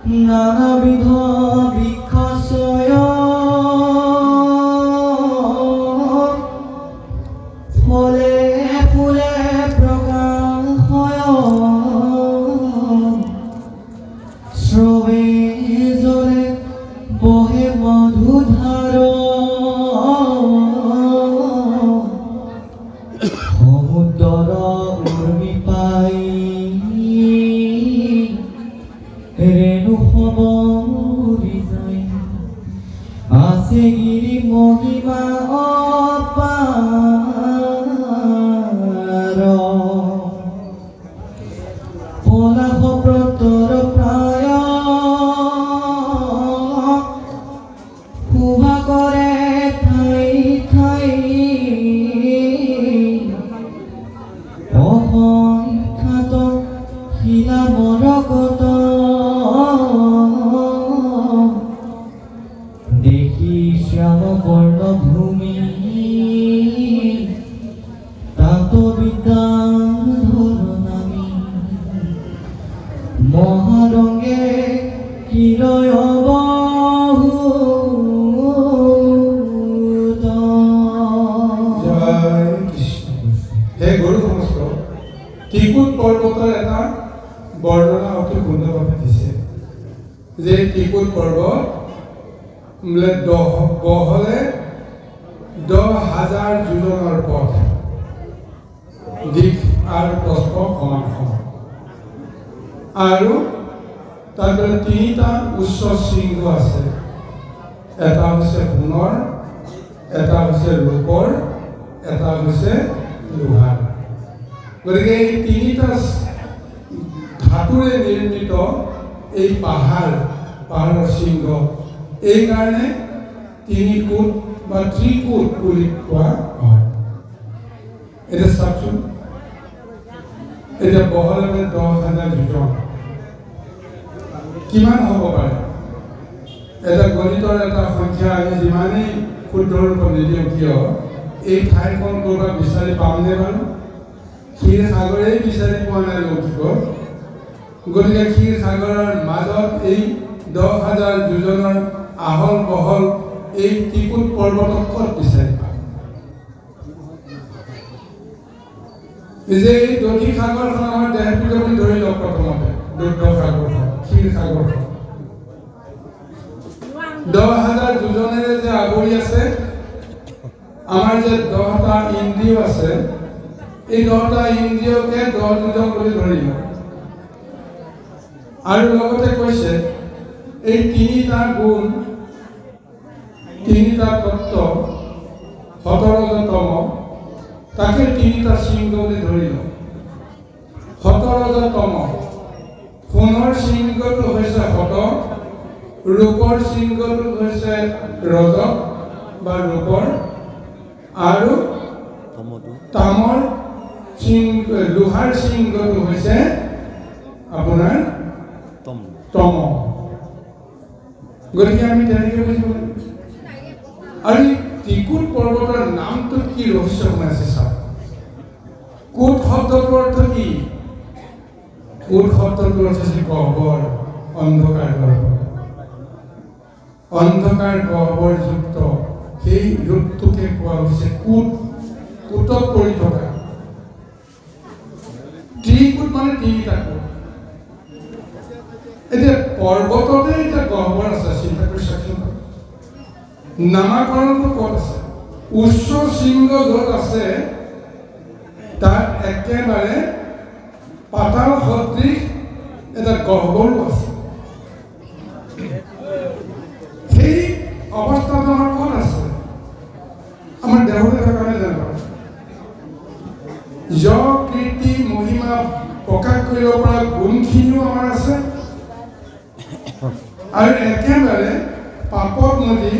নানাবিধ বৃক্ষাশ্রয় ফলে ফুলে প্রকাশ হয় স্রবে জলে বহে মধুধার সমুদ্র উর্মি পাই রেণু হবরি যাই আছে গিরি মহিমা অপার পলাশ ব্ৰতৰ প্ৰায় শোভা কৰে ঠাই ঠাই অসংখ্যাত শিলা মৰকত দেখি শ্যাম বৰ্ণ ভূমি তাত বিদ্যান ধৰণামী মহাৰঙে কিৰয় বহুত জয় কৃষ্ণ। হে গুৰু সমস্ত ত্ৰিকুট পৰ্বতৰ এটা বৰ্ণনা অতি সুন্দৰভাৱে দিছে যে ত্ৰিকুট পৰ্বত বহলে 10,000 যোজনৰ পথ দিশ আৰু প্ৰস্থ সমান সমান আৰু তাৰ তিনিটা উচ্চ শৃংগ আছে এটা হৈছে সোণৰ এটা হৈছে ৰূপৰ এটা হৈছে লোহাৰ গতিকে এই তিনিটা ধাতুৰে নিৰ্মিত এই পাহাৰৰ শৃংগ এই কাৰণে তিনিকুট বা ত্ৰিকুট বুলি কোৱা হয় এতিয়া চাওকচোন এতিয়া বহলে 10,000 যোজন কিমান হ'ব পাৰে এটা গণিতৰ এটা সংখ্যা আমি যিমানেই ক্ষুদ্ৰ ৰূপত নিদিওঁ কিয় এই ঠাইখন ক'ৰবাত বিচাৰি পামনে বাৰু ক্ষীৰ সাগৰেই বিচাৰি পোৱা নাই লৌকিকত গতিকে ক্ষীৰ সাগৰৰ মাজত এই 10,000 যোজনৰ আহল বহল এই ত্ৰিকুট পৰ্বতক ক'ত বিচাৰি পাম যে এই দধি সাগৰখন আমাৰ দেহপুৰ বুলি ধৰি লওক প্ৰথমতে দুগ্ধ সাগৰখন ক্ষীৰ সাগৰখন 10,000 যোজনেৰে যে আৱৰি আছে আমাৰ যে 10টা ইন্দ্ৰিয় আছে এই 10টা ইন্দ্ৰিয়কে 10 যোজন বুলি ধৰি লওক আৰু লগতে কৈছে এই তিনিটা গুণ তিনিটা তত্ত্ব 17তম তাকে তিনিটা শৃংগ বুলি ধৰি লওক 17তম সোণৰ শৃংগটো হৈছে শত ৰূপৰ শৃংগটো হৈছে ৰজত বা ৰূপৰ আৰু তামৰ লোহাৰ শৃংগটো হৈছে আপোনাৰ তম গতিকে আমি তেনেকৈ বুজিব লাগিব আৰু ত্ৰিকুট পৰ্বতৰ নামটোত কি ৰহস্য সোমাইছে চাওক কুট শব্দটোৰ অৰ্থ কি কুট শব্দটোৰ অৰ্থ হৈছে গহ্বৰ অন্ধকাৰ গহ্বৰযুক্ত সেই ৰূপটোকে কোৱা হৈছে কুটত পৰি থকা ত্ৰিকুট মানে তিনিটা কুট এতিয়া পৰ্বততে এতিয়া গহ্বৰ আছে চিন্তা কৰি চাওকচোন নামাকৰণটো ক'ত আছে উচ্চ শৃংগ য'ত আছে তাত একেবাৰে পাতাল সদৃশ এটা গহ্বৰো আছে সেই অৱস্থাটো আমাৰ ক'ত আছে আমাৰ দেহতে থকা নাই জানো কীৰ্তি মহিমা প্ৰকাশ কৰিব পৰা গুণখিনিও আমাৰ আছে আৰু একেবাৰে পাপত নদী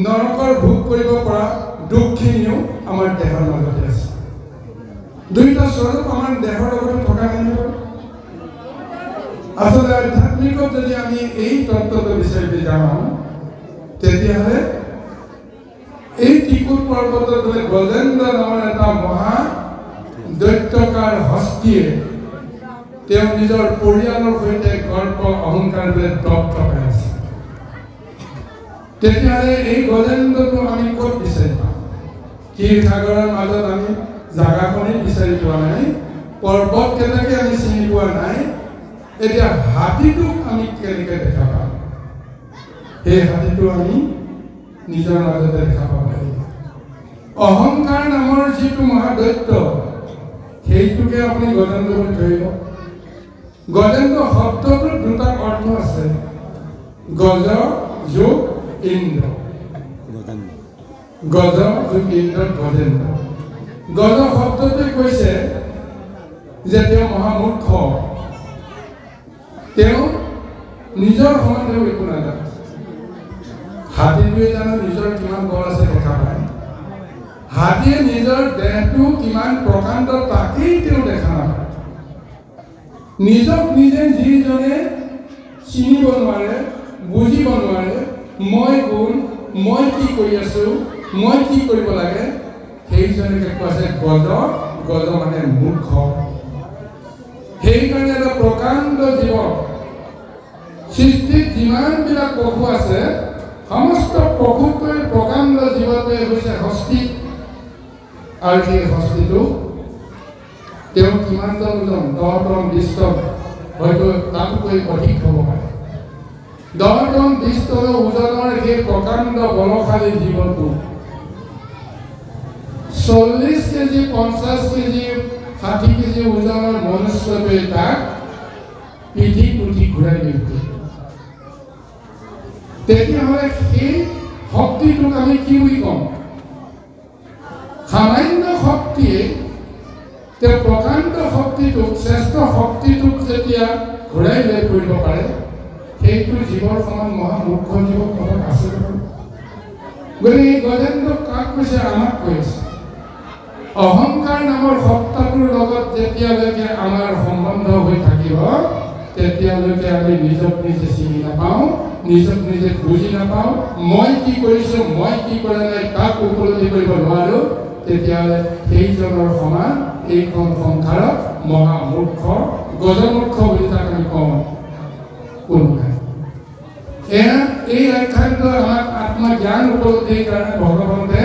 নৰকৰ ভোগ কৰিব পৰা দুখখিনিও আমাৰ দেহৰ মাজতে আছে দুইটা স্বৰূপ আমাৰ দেহৰ লগতে থকা নাই আচলতে আধ্যাত্মিকত যদি আমি এই তত্ত্বটো বিচাৰি যাওঁ তেতিয়াহ'লে এই ত্ৰিকুট পৰ্বতত গজেন্দ্ৰ নামৰ এটা মহা দৈত্যকাৰ হস্তীয়ে তেওঁ নিজৰ পৰিয়ালৰ সৈতে গৰ্ব অহংকাৰৰে টপটপাই আছে। তেতিয়াহ'লে এই গজেন্দ্ৰটো আমি ক'ত বিচাৰি পাম? ক্ষীৰসাগৰৰ মাজত আমি জাগাখনেই বিচাৰি পোৱা নাই, পৰ্বতকেইটাকে আমি চিনি পোৱা নাই। এতিয়া হাতীটোক আমি কেনেকৈ দেখা পাম? সেই হাতীটো আমি নিজৰ মাজতে দেখা পাব লাগিব। অহংকাৰ নামৰ যিটো মহাদৈত্য, সেইটোকে আপুনি গজেন্দ্ৰ বুলি ধৰিব। গজেন্দ্ৰ শব্দটোৰ দুটা অৰ্থ আছে, গজ যোগ ইন্দ্ৰ। গজ যোগ ইন্দ্ৰ গজেন্দ্ৰ। গজ শব্দটোৱে কৈছে যে তেওঁ মহামূৰ্খ, তেওঁ নিজৰ সম্বন্ধেও একো নাজানে। হাতীটোৱে জানো নিজৰ কিমান বল আছে দেখা পায়, হাতীয়ে নিজৰ দেহটো কিমান প্ৰকাণ্ড তাকেই তেওঁ দেখা নাপায়। নিজক নিজে যিজনে চিনিব নোৱাৰে, বুজিব নোৱাৰে, মই কোন, মই কি কৰি আছো, মই কি কৰিব লাগে, সেইজনকে কোৱা আছে গজ। গজ মানে মূৰ্খ। সেইকাৰণে এটা প্ৰকাণ্ড জীৱ, সৃষ্টিত যিমানবিলাক পশু আছে সমস্ত পশুতকৈ প্ৰকাণ্ড জীৱটোৱে হৈছে হস্তি। আৰু সেই হস্তিটো তেওঁ কিমানজন ওজন? 10 টন 20 টন, হয়তো তাতকৈ অধিক হ'ব পাৰে। 10 টন 20 টন ওজনৰ সেই প্ৰকাণ্ড বলশালী জীৱটো 40 কেজি 50 কেজি 60 কেজি ওজনৰ মনুষ্যটোৱে তাক পিঠিত উঠি ঘূৰাই লৈ গ'ল। তেতিয়াহ'লে সেই শক্তিটোক আমি কি বুলি ক'ম? সামান্য শক্তিয়ে তেওঁ প্ৰকাণ্ড শক্তিটোক, শ্ৰেষ্ঠ শক্তিটোক যেতিয়া ঘূৰাই লৈ ফুৰিব পাৰে, সেইটো জীৱৰ সমান মহামূৰ্খ জীৱ ক'ৰবাত আছে বাৰু? গতিকে এই গজেন্দ্ৰ কাক কৈছে? আমাক কৈছে। অহংকাৰ নামৰ সত্তাটোৰ লগত যেতিয়ালৈকে আমাৰ সম্বন্ধ হৈ থাকিব, তেতিয়ালৈকে আমি নিজক নিজে চিনি নাপাওঁ, নিজক নিজে বুজি নাপাওঁ, মই কি কৰিছোঁ, মই কি কৰা নাই তাক উপলব্ধি কৰিব নোৱাৰোঁ। তেতিয়াহ'লে সেইজনৰ সমান এইখন সংসাৰত মহামূৰ্খ, গজমূৰ্খ বুলি তাক আমি কওঁ কোনো নাই। এই আখ্যানটো আমাক আত্মজ্ঞান উপলব্ধিৰ কাৰণে ভগৱন্তে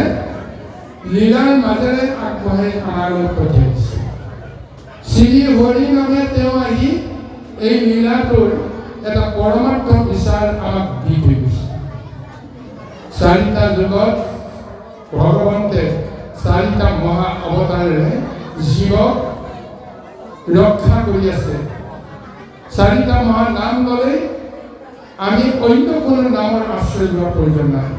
লীলাৰ মাজেৰে আগবঢ়াই আমালৈ পঠিয়াইছে। শ্ৰী হৰি নামে তেওঁ আহি এই লীলাটোৰ এটা পৰমাৰ্থ বিচাৰ আমাক দি থৈ গৈছে। 4টা যুগত ভগৱন্তে 4টা মহা অৱতাৰেৰে জীৱক ৰক্ষা কৰি আছে। 4টা মহা নাম ল'লে আমি অন্য কোনো নামৰ আশ্ৰয় লোৱাৰ প্ৰয়োজন নাই।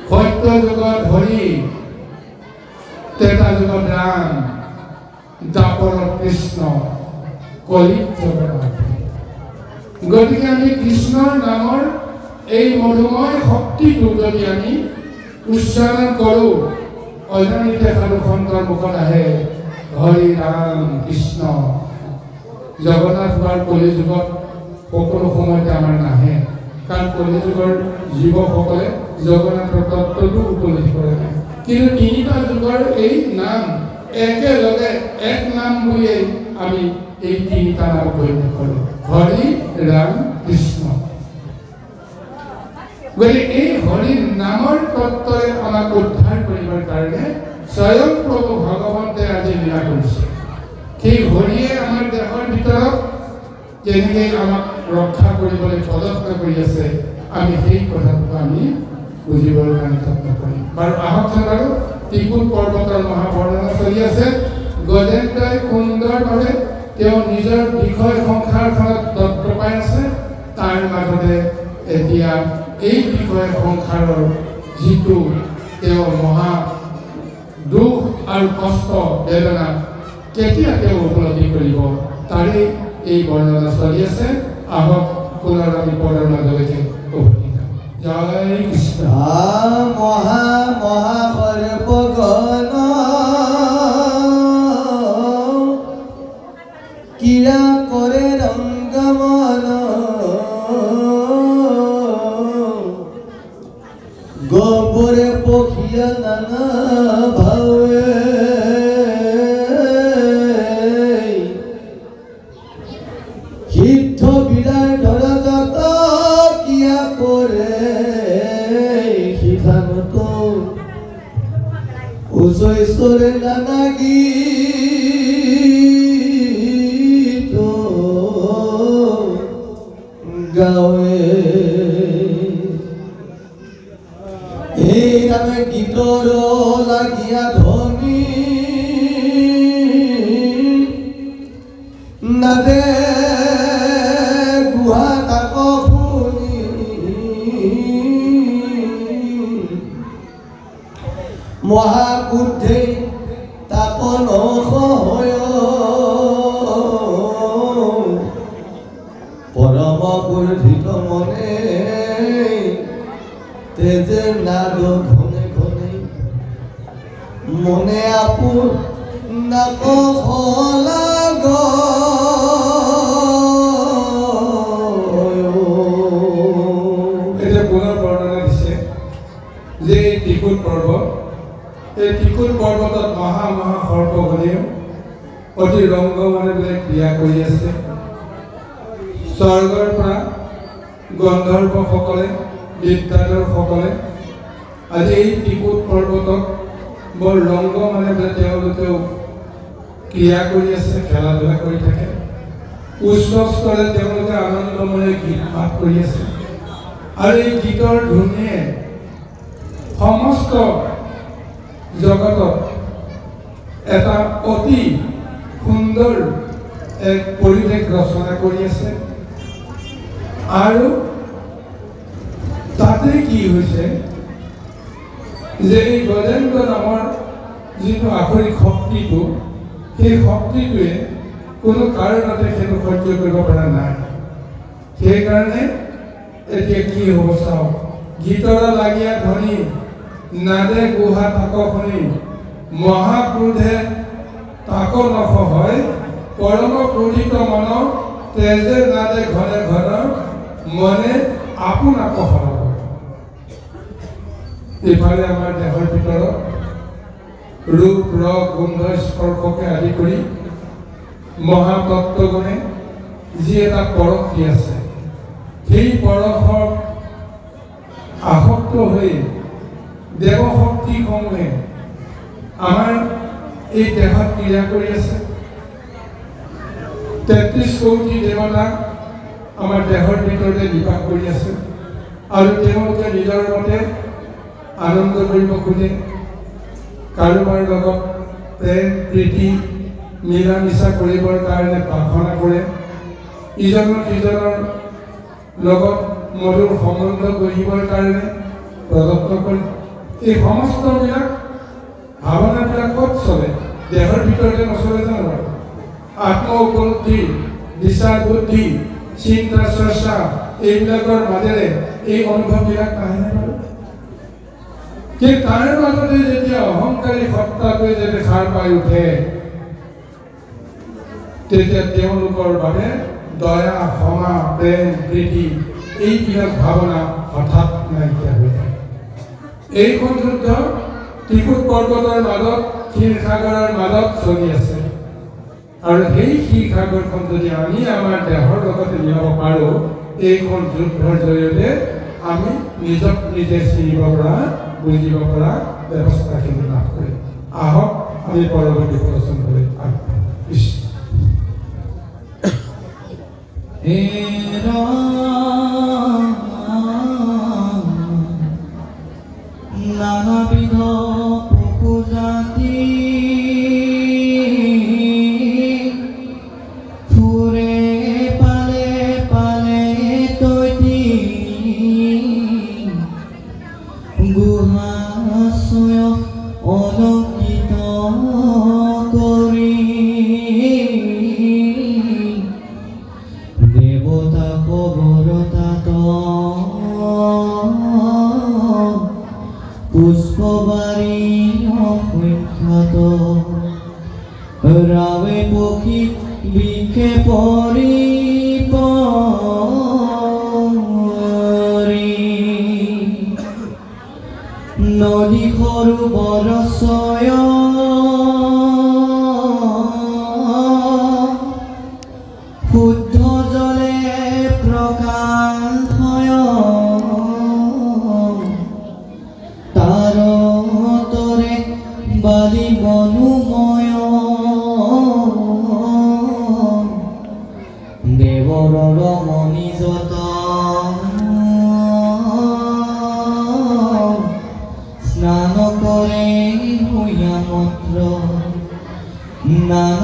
সত্য যুগত হৰি, ত্ৰেতা যুগত ৰাম, দ্বাপৰত কৃষ্ণ, কলিত জগন্নাথ। গতিকে আমি কৃষ্ণৰ নামৰ এই মধুময় শক্তিটো যদি আমি উচ্চাৰণ কৰোঁ, অজানিতে সাধু সন্তৰ মুখত আহে হৰি ৰাম কৃষ্ণ। জগন্নাথ হোৱাৰ কলি যুগত সকলো সময়তে আমাৰ নাহে, কাৰণ কলি যুগৰ জীৱসকলে জগন্নাথৰ তত্ত্বটো উপলব্ধি কৰে নাই। কিন্তু 3টা যুগৰ এই নাম একেলগে এক নাম বুলিয়েই আমি এই 3টা নাম গণ্য কৰোঁ, হৰি ৰাম কৃষ্ণ। গতিকে এই হৰি নামৰ তত্ত্বৰে আমাক উদ্ধাৰ কৰিবৰ কাৰণে স্বয়ং প্ৰভু ভগৱন্তে আজি লীলা কৰিছে। সেই হৰিয়ে আমাৰ দেহৰ ভিতৰত কেনেকৈ আমাক ৰক্ষা কৰিবলৈ প্ৰযত্ন কৰি আছে, আমি সেই কথাটো আমি বুজিবৰ কাৰণে যত্ন কৰিম। বাৰু আহকচোন বাৰু, ত্ৰিকুট পৰ্বতৰ মহাবৰ্ণনা চলি আছে। গজেন্দ্ৰই সুন্দৰভাৱে তেওঁ নিজৰ বিষয় সংসাৰখনত তত্ত্ব পাই আছে। তাৰ মাজতে এতিয়া এই বিষয় সংসাৰৰ যিটো তেওঁ মহা দুখ আৰু কষ্ট বেদনা কেতিয়া তেওঁ উপলব্ধি কৰিব, তাৰে এই বৰ্ণনা চলি আছে। আহক পুনৰ আমি পদৰ মাজলৈকে উভতি যাওঁ। জয় কৃষ্ণ। মহা মহা সৰ্বগণ কিয়া কৰে ৰংগমন, গোবৰে পখিয়া নানা ভাৱে দুষ্টৰে নানা গীত গাৱে এই ৰামে গীতৰ লাগিয়া ধ্বনি নাদে গুহা তাক শুনি মহাকুদ্ধে তাপন সহয় পৰম বৰ্ধিত মনে তেজে নাদ ঘনে ঘনে মনে আপোন নাক সলাগ এটা পুনৰ বৰ্ণনা দিছে যে এই ত্ৰিকুট পৰ্বত এই ত্ৰিকুট পৰ্বতত মহা মহা সৰ্পগণেও অতি ৰংগমনে বোলে ক্ৰিয়া কৰি আছে স্বৰ্গৰ পৰা গন্ধৰ্বসকলে বিদ্যাধৰসকলে আজি এই ত্ৰিকুট পৰ্বতক বৰ ৰংগমনে বোলে তেওঁলোকেও ক্ৰিয়া কৰি আছে খেলা ধূলা কৰি থাকে উচ্চ স্তৰে তেওঁলোকে আনন্দময় গীত মাত কৰি আছে আৰু এই গীতৰ ধ্বনিয়ে সমস্ত জগতত এটা অতি সুন্দৰ এক পৰিৱেশ ৰচনা কৰি আছে আৰু তাতে কি হৈছে যে এই গজেন্দ্ৰ নামৰ যিটো আখৰিক শক্তিটো সেই শক্তিটোৱে কোনো কাৰণতে সেইটো সহ্য কৰিব পৰা নাই সেইকাৰণে এতিয়া কি হ'ব চাওক গীতৰ লাগীয়া ধ্বনি নাদে গুহা তাক শুনি মহাক্ৰোধে তাক নসহায় পৰম ক্ৰোধিত মন তেজে নাদে ঘনে ঘন মনে আপোনাক সলাব ইফালে আমাৰ দেহৰ ভিতৰত ৰূপ ৰস গোন্ধ স্পৰ্শকে আদি কৰি মহাতত্ত্বগণে যি এটা পৰশ দি আছে সেই পৰশৰ আসক্ত হৈ দেৱশক্তিসমূহে আমাৰ এই দেহত ক্ৰিয়া কৰি আছে ৩৩ কোটি দেৱতা আমাৰ দেহৰ ভিতৰতে নিবাস কৰি আছে আৰু তেওঁলোকে নিজৰ মতে আনন্দ কৰিব খোজে কাৰোবাৰ লগত প্ৰেম প্ৰীতি মিলা মিছা কৰিবৰ কাৰণে প্ৰাৰ্থনা কৰে ইজনৰ সিজনৰ লগত মধুৰ সম্বন্ধ গঢ়িবৰ কাৰণে প্ৰযত্ন কৰে এই সমস্তবিলাক ভাৱনাবিলাক ক'ত চলে দেহৰ ভিতৰতে নচলে জানো আত্ম উপলব্ধি বিচাৰ বুদ্ধি চিন্তা চৰ্চা এইবিলাকৰ মাজেৰে এই অনুভৱবিলাক নাহে বাৰু কিন্তু তাৰে মাজতে যেতিয়া অহংকাৰী সত্তাটোৱে যদি সাৰ পাই উঠে তেতিয়া তেওঁলোকৰ বাবে দয়া ক্ষমা প্ৰেম প্ৰীতি এইবিলাক ভাৱনা হঠাৎ নাইকিয়া হৈ যায় এইখন যুদ্ধ ত্ৰিকুট পৰ্বতৰ মাজত ক্ষীৰসাগৰৰ মাজত চলি আছে আৰু সেই ক্ষীৰসাগৰখন যদি আমি আমাৰ দেহৰ লগতে নিয়াব পাৰোঁ এইখন যুদ্ধৰ জৰিয়তে আমি নিজক নিজে চিনিব পৰা বুজিব পৰা ব্যৱস্থাখিনি লাভ কৰিম আহক আমি পৰৱৰ্তী প্ৰশ্নলৈ আগবাঢ়ো নানাবিধ পশু জাতি ফুৰে পালে পালে তৈতি গুহাশয় অলংকিত কৰি দেৱতা খবৰতাত পুষ্পবাৰী অসংখ্যাত ৰাৱে পক্ষী বিক্ষে পৰি নদী সৰু বৰচয় শুদ্ধ জলে প্ৰকাশ হয় তাৰ তৰে বালিব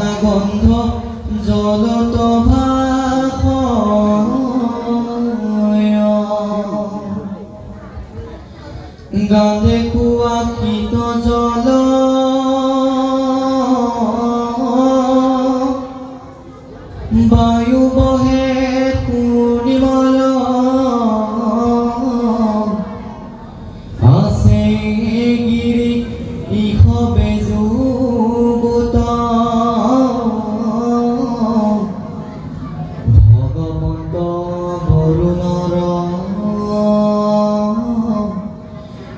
নানা গন্ধ জলত ভাসয় গালে কুয়া শীত জল বায়ু বহে পূৰ্ণিমল আছে গিৰি ইহ বেজুবুত ভগৱন্ত বৰুণৰ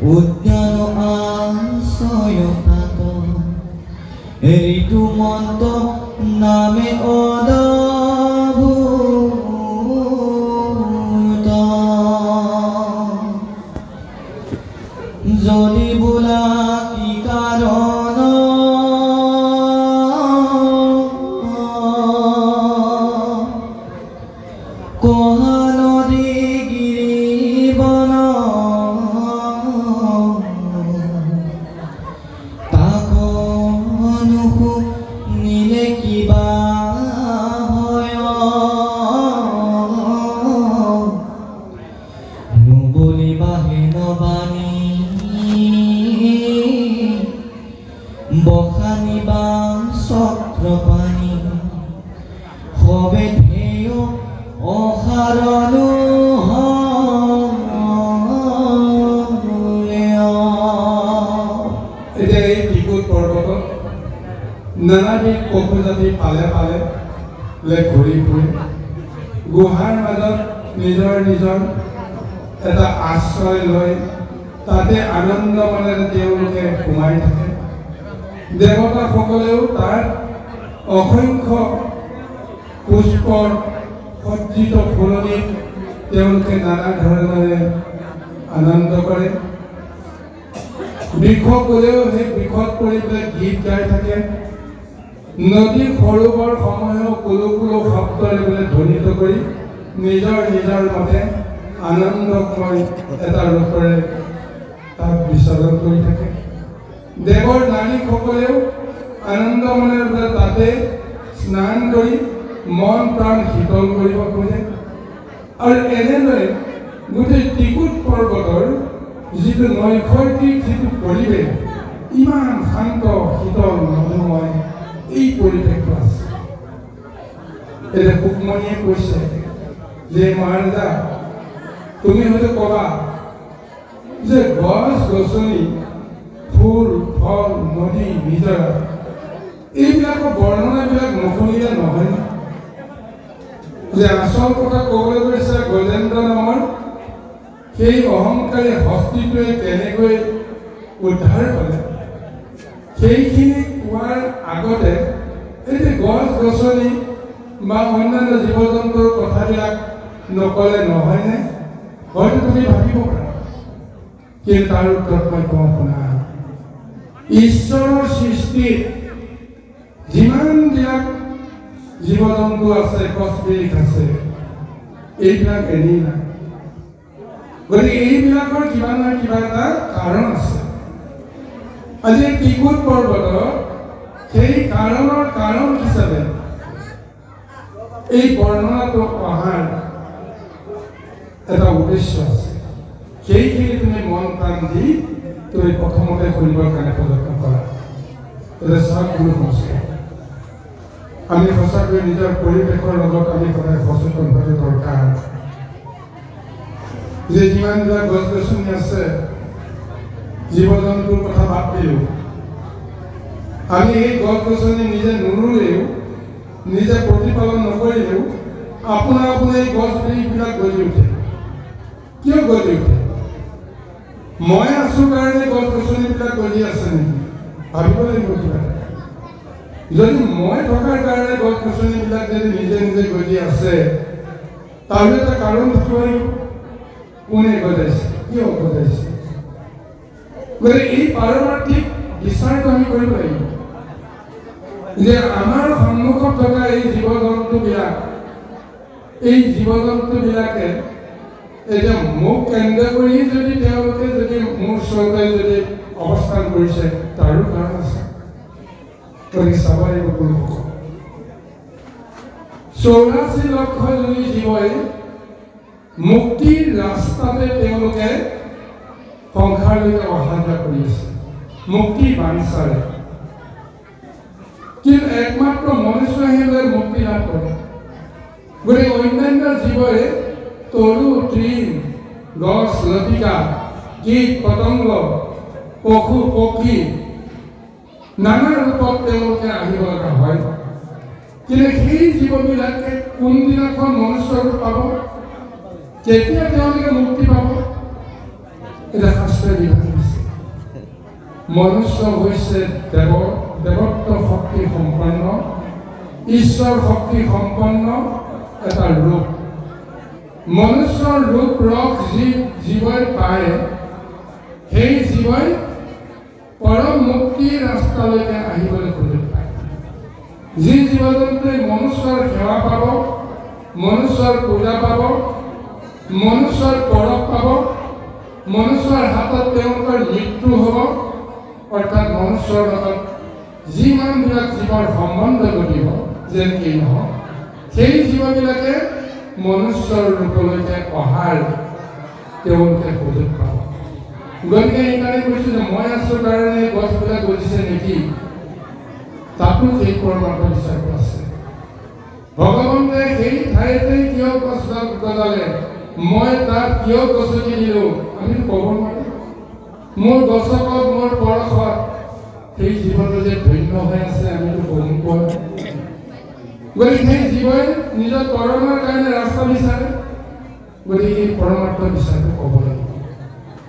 উদ্যান আশ্ৰয়তাত ঋতুমন্ত নামে অদ্ভুত যদি বোলা কি কাৰণ কহা নদী গিৰিবন তাক নিলে কিবা হয় নুবলিবা হেন বাণী বখানিবা চক্ৰপাণী সবে ধ্যেয় অসাৰণো এতিয়া এই ত্ৰিকুট পৰ্বতত নানাবিধ পশুজাতি পালে পালে ঘূৰি ফুৰি গুহাৰ মাজত নিজৰ নিজৰ এটা আশ্ৰয় লৈ তাতে আনন্দ মনেৰে তেওঁলোকে সোমাই থাকে দেৱতাসকলেও তাত অসংখ্য পুষ্পৰ সজ্জিত ফুলনিত তেওঁলোকে নানা ধৰণেৰে আনন্দ কৰে বৃক্ষসকলেও সেই বৃক্ষত পৰি পেলাই গীত গাই থাকে নদীৰ সৰোবৰ সমূহেও কুলো কুলো শব্দৰে বোলে ধ্বনিত কৰি নিজৰ নিজৰ মতে আনন্দময় এটা ৰূপেৰে তাত বিচৰণ কৰি থাকে দেৱৰ নাৰীসকলেও আনন্দ মনেৰে বোলে তাতে স্নান কৰি মন প্ৰাণ শীতল কৰিব খোজে আৰু এনেদৰে গোটেই ত্ৰিকুট পৰ্বতৰ যিটো নৈসৰ্গিক যিটো পৰিৱেশ ইমান শান্ত শীতল মনোময় এই পৰিৱেশটো আছে এতিয়া সুকমণিয়ে কৈছে যে মহাৰাজা তুমি হয়তো ক'বা যে গছ গছনি ফুল ফল নদী নিজৰা এইবিলাকৰ বৰ্ণনাবিলাক নশুনিলে নহয় যে আচল কথা ক'বলৈ গৈছে গজেন্দ্ৰ নামৰ সেই অহংকাৰী হস্তিটোৱে কেনেকৈ উদ্ধাৰ পালে সেইখিনি কোৱাৰ আগতে এই যে গছ গছনি বা অন্যান্য জীৱ জন্তুৰ কথাবিলাক নক'লে নহয়নে হয়তো তুমি ভাবিব পাৰা কিন্তু তাৰ উত্তৰত মই কওঁ শুনা ঈশ্বৰৰ সৃষ্টিত যিমানবিলাক জীৱ জন্তু আছে গছ বিৰিখ আছে এইবিলাক এনেই নাই গতিকে এইবিলাকৰ কিবা নহয় কিবা এটা কাৰণ আছে আজি ত্ৰিকুট পৰ্বতৰ সেই কাৰণৰ কাৰণ হিচাপে এই বৰ্ণনাটো অহাৰ এটা উদ্দেশ্য আছে সেইখিনি তুমি মন প্ৰাণ দি তুমি প্ৰথমতে কৰিবৰ কাৰণে প্ৰযত্ন কৰা এতিয়া চাওক কোনো সংস্কাৰ আমি সঁচাকৈ নিজৰ পৰিৱেশৰ লগত আমি সদায় সচেতন হোৱাটো দৰকাৰ যে যিমানবিলাক গছ গছনি আছে জীৱ জন্তুৰ কথা বাদ দিওঁ আমি এই গছ গছনি নিজে নুৰুলেও নিজে প্ৰতিপালন নকৰিলেও আপোনা আপোনা এই গছ বিৰিখবিলাক গজি উঠে কিয় গজি উঠে মই আছো কাৰণে গছ গছনিবিলাক গজি আছে নেকি ভাবিব লাগিব কিবা যদি মই থকাৰ কাৰণে গছ গছনিবিলাক যদি নিজে নিজে গজি আছে তাৰ এটা কাৰণ থাকিব লাগিব কোনে গজাইছে কিয় গজাইছে গতিকে এই পাৰমাৰ্থিক বিচাৰটো আমি কৰিব লাগিব যে আমাৰ সন্মুখত থকা এই জীৱ জন্তুবিলাকে এতিয়া মোক কেন্দ্ৰ কৰি যদি তেওঁলোকে যদি মোৰ ওচৰতে যদি অৱস্থান কৰিছে তাৰো কাৰণ আছে গতিকে চাব লাগিব কোনো 84 লক্ষ জনী জীৱই মুক্তিৰ ৰাস্তাতে তেওঁলোকে সংসাৰলৈকে অহা যোৱা কৰি আছে মুক্তি বাঞ্ছাৰে কিন্তু একমাত্ৰ মনুষ্যহে মুক্তি লাভ কৰে গতিকে অন্যান্য জীৱই তৰু তৃণ গছ লতিকা কীট পতংগ পশু পক্ষী নানা ৰূপত তেওঁলোকে আহিব লগা হয় কিন্তু সেই জীৱবিলাকে কোনদিনাখন মনুষ্য ৰূপ পাব কেতিয়া তেওঁলোকে মুক্তি পাব এটা শাস্ত্ৰীয় বিধান দিছে মনুষ্য হৈছে দেৱত্ব শক্তি সম্পন্ন ঈশ্বৰ শক্তি সম্পন্ন এটা ৰূপ মনুষ্যৰ ৰূপ ৰস জীৱই পায় সেই জীৱই পৰম মুক্তিৰ ৰাস্তালৈকে আহিবলৈ সুযোগ পায় যি জীৱ জন্তুৱে মনুষ্যৰ সেৱা পাব মনুষ্যৰ পূজা পাব মনুষ্যৰ পৰশ পাব মনুষ্যৰ হাতত তেওঁলোকৰ মৃত্যু হ'ব অৰ্থাৎ মনুষ্যৰ লগত যিমানবিলাক জীৱৰ সম্বন্ধ ঘটিব যেনেকৈ নহওক সেই জীৱবিলাকে মনুষ্যৰ ৰূপলৈকে অহাৰ তেওঁলোকে সুযোগ পাব গতিকে এইকাৰণে কৈছোঁ যে মই আছোঁ কাৰণে গছবিলাক গজিছে নেকি তাতো সেই পৰমাৰ্থ বিচাৰ আছে ভগৱন্তে সেই ঠাইতে কিয় গছডাল গজালে মই তাত কিয় গছকি দিলোঁ আমি ক'ব নোৱাৰোঁ মোৰ গছকত মোৰ পৰশত সেই জীৱনটো যে ধন্য হৈ আছে আমিতো গম পোৱা গতিকে সেই জীৱই নিজৰ তৰণৰ কাৰণে ৰাস্তা বিচাৰে গতিকে এই পৰমাৰ্থ বিচাৰটো ক'ব লাগিব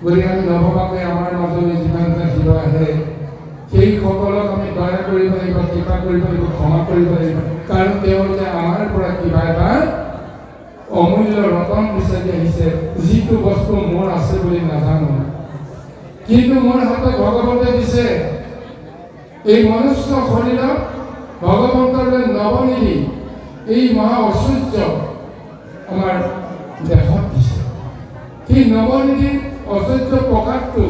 গতিকে আমি নভবাকৈ আমাৰ মাজলৈ যিমানটা জীৱ আহে সেইসকলক আমি দয়া কৰিব লাগিব কৃপা কৰিব লাগিব ক্ষমা কৰিব লাগিব কাৰণ তেওঁলোকে আমাৰ পৰা কিবা এটা অমূল্য ৰতন বিচাৰি আহিছে যিটো বস্তু মোৰ আছে বুলি নাজানো কিন্তু মোৰ হাতত ভগৱন্তে দিছে এই মনুষ্য শৰীৰত ভগৱন্তৰ নৱনিধি এই মহা ঐশ্বৰ্য আমাৰ দেহত দিছে সেই নৱনিধি ঐশ্বৰ্য প্ৰকাশটো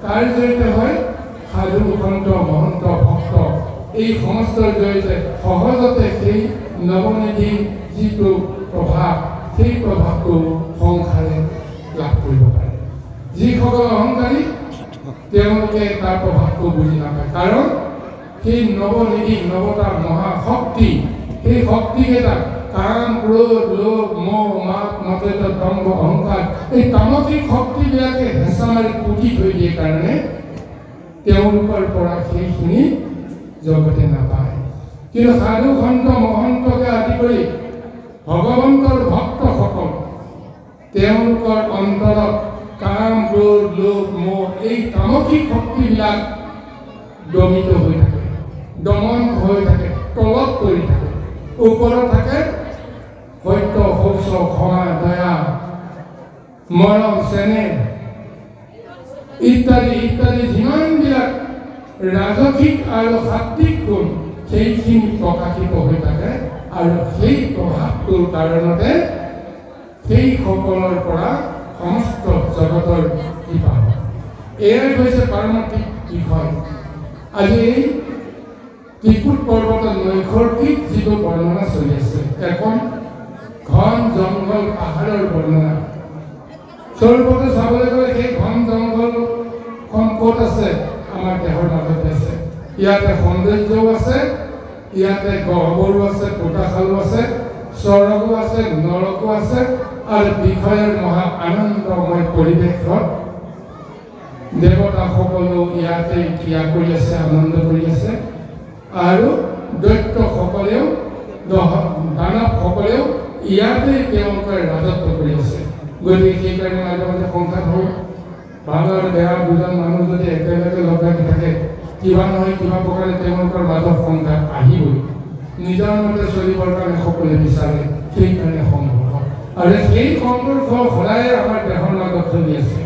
কাৰ জৰিয়তে হয় সাধু সন্ত মহন্ত ভক্ত এই সমস্তৰ জৰিয়তে সহজতে সেই নৱনিধি যিটো প্ৰভাৱ সেই প্ৰভাৱটো সংসাৰে লাভ কৰিব পাৰে যিসকল অহংকাৰী তেওঁলোকে তাৰ প্ৰভাৱটো বুজি নাপায় কাৰণ সেই নৱনিধি নৱতা মহাশক্তি সেই শক্তিকেইটা কাম ক্ৰোধ লোভ মোহ মাত মতেত দম্ভ অহংকাৰ এই তামসিক শক্তিবিলাকে হেঁচা মাৰি পুতি থৈ দিয়ে কাৰণে তেওঁলোকৰ পৰা সেইখিনি জগতে নাপায় কিন্তু সাধু সন্ত মহন্তকে আদি কৰি ভগৱন্তৰ ভক্তসকল তেওঁলোকৰ অন্তৰত কাম ক্ৰোধ লোভ মোহ এই তামসিক শক্তিবিলাক দমিত হৈ থাকে দমন হৈ থাকে তলত পৰি থাকে ওপৰত থাকে সত্য শৌচ ক্ষমা দয়া মৰম চেনেহ ইত্যাদি ইত্যাদি যিমানবিলাক ৰাজসিক আৰু সাত্বিক গুণ সেইখিনি প্ৰকাশিত হৈ থাকে আৰু সেই প্ৰভাৱটোৰ কাৰণতে সেইসকলৰ পৰা সমস্ত জগতৰ কৃপা হয় এয়াই হৈছে পাৰমাৰ্থিক বিষয় আজি এই ত্ৰিকুট পৰ্বতৰ নৈসৰ্গিক যিটো বৰ্ণনা চলি আছে এখন ঘন জংঘল পাহাৰৰ বৰ্ণনা স্বৰূপতে চাবলৈ গ'লে সেই ঘন জংঘলখন ক'ত আছে আমাৰ দেহৰ মাজতে আছে ইয়াতে সৌন্দৰ্যও আছে ইয়াতে গহ্বৰো আছে পোতাশালো আছে স্বৰ্গো আছে নৰকো আছে আৰু বিষয়ৰ মহা আনন্দময় পৰিৱেশত দেৱতাসকলেও ইয়াতে ক্ৰিয়া কৰি আছে আনন্দ কৰি আছে আৰু দৈত্যসকলেও দানৱসকলেও ইয়াতে তেওঁলোকে ৰাজত্ব কৰি আছে গতিকে সেইকাৰণে মাজে মাজে সংঘাত হয় ভাল আৰু বেয়া দুজন মানুহ যদি একেলগে লগ লাগি থাকে কিবা নহয় কিবা প্ৰকাৰে তেওঁলোকৰ মাজত সংঘাত আহিবই নিজৰ মতে চলিবৰ কাৰণে সকলোৱে বিচাৰে সেইকাৰণে সংঘৰ্ষ আৰু সেই সংঘৰ্ষ সদায় আমাৰ দেহৰ মাজত চলি আছে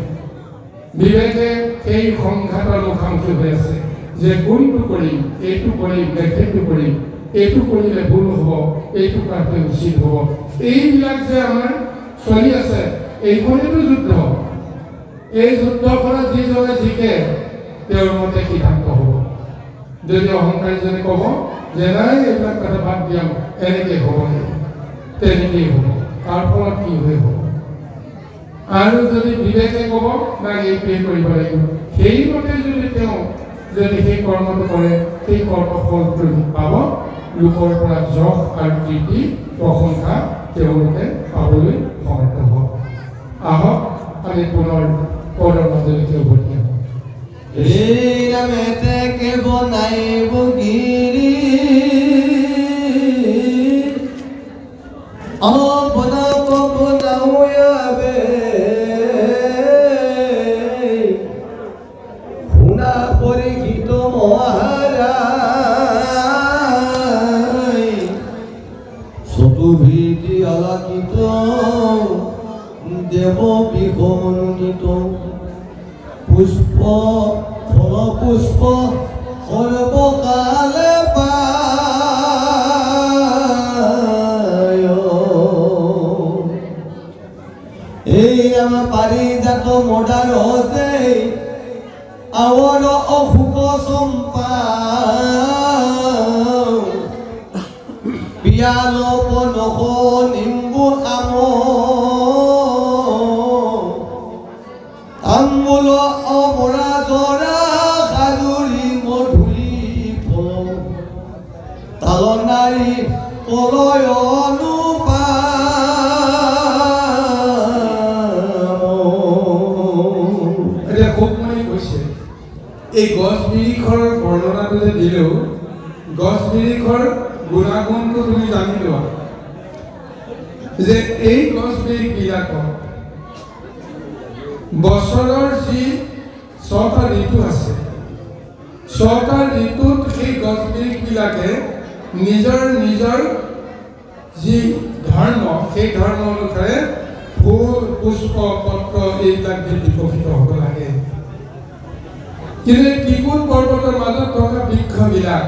বিবেকে সেই সংঘাতৰ মুখামুখি হৈ আছে যে কোনটো কৰিম এইটো কৰিম নে সেইটো কৰিম এইটো কৰিলে ভুল হ'ব এইটো কৰাটো উচিত হ'ব এইবিলাক যে আমাৰ চলি আছে এইখনেইতো যুদ্ধ এই যুদ্ধখনত যিজনে জিকে তেওঁৰ মতে সিদ্ধান্ত হ'ব যদি অহংকাৰীজনে ক'ব যে নাই এইবিলাক কথা বাদ দিয়াম এনেকৈ হ'ব তেনেকেই হ'ব। তাৰ ফলত কি হৈ হ'ব? আৰু যদি বিবেকে ক'ব না এইটোৱে কৰিব লাগিব, সেইমতে যদি তেওঁ যদি সেই কৰ্মটো কৰে, সেই কৰ্মফলটো পাব, লোকৰ পৰা যশ আৰু কীৰ্তি প্ৰশংসা তেওঁলোকে পাবলৈ সমৰ্থ হ'ব। আহক আমি পুনৰ পদৰ মাজলৈকে উভতি আহোঁ। এই নামেতে কে বনাইব গিৰি বনাওয়াবে শুনা পরিহিত মহারায় চতুর্ভীতি আলাকিত দেব বিহনিত পুষ্প ফল পুষ্প সর্বকালে পায় এই আমার পাৰিজাত মদাৰ হতে আৱৰ অশুক চম্পা পিয়াল পনস নিম্বু আম তাম্বুল অমৰা জৰা খাজুৰি মধুৰি ফল তালনাৰী কলয় অনুপা এই গছ বিৰিখৰ বৰ্ণনাটো যে দিলেও, গছ বিৰিখৰ গুণাগুণটো তুমি জানি লোৱা যে এই গছ বিৰিখবিলাকৰ বছৰৰ যি 6টা ঋতু আছে, 6টা ঋতুত সেই গছ বিৰিখবিলাকে নিজৰ নিজৰ যি ধৰ্ম, সেই ধৰ্ম অনুসাৰে ফুল পুষ্প পত্ৰ এইবিলাক দি বিকশিত হ'ব লাগে। কিন্তু ত্ৰিকুট পৰ্বতৰ মাজত থকা বৃক্ষবিলাক,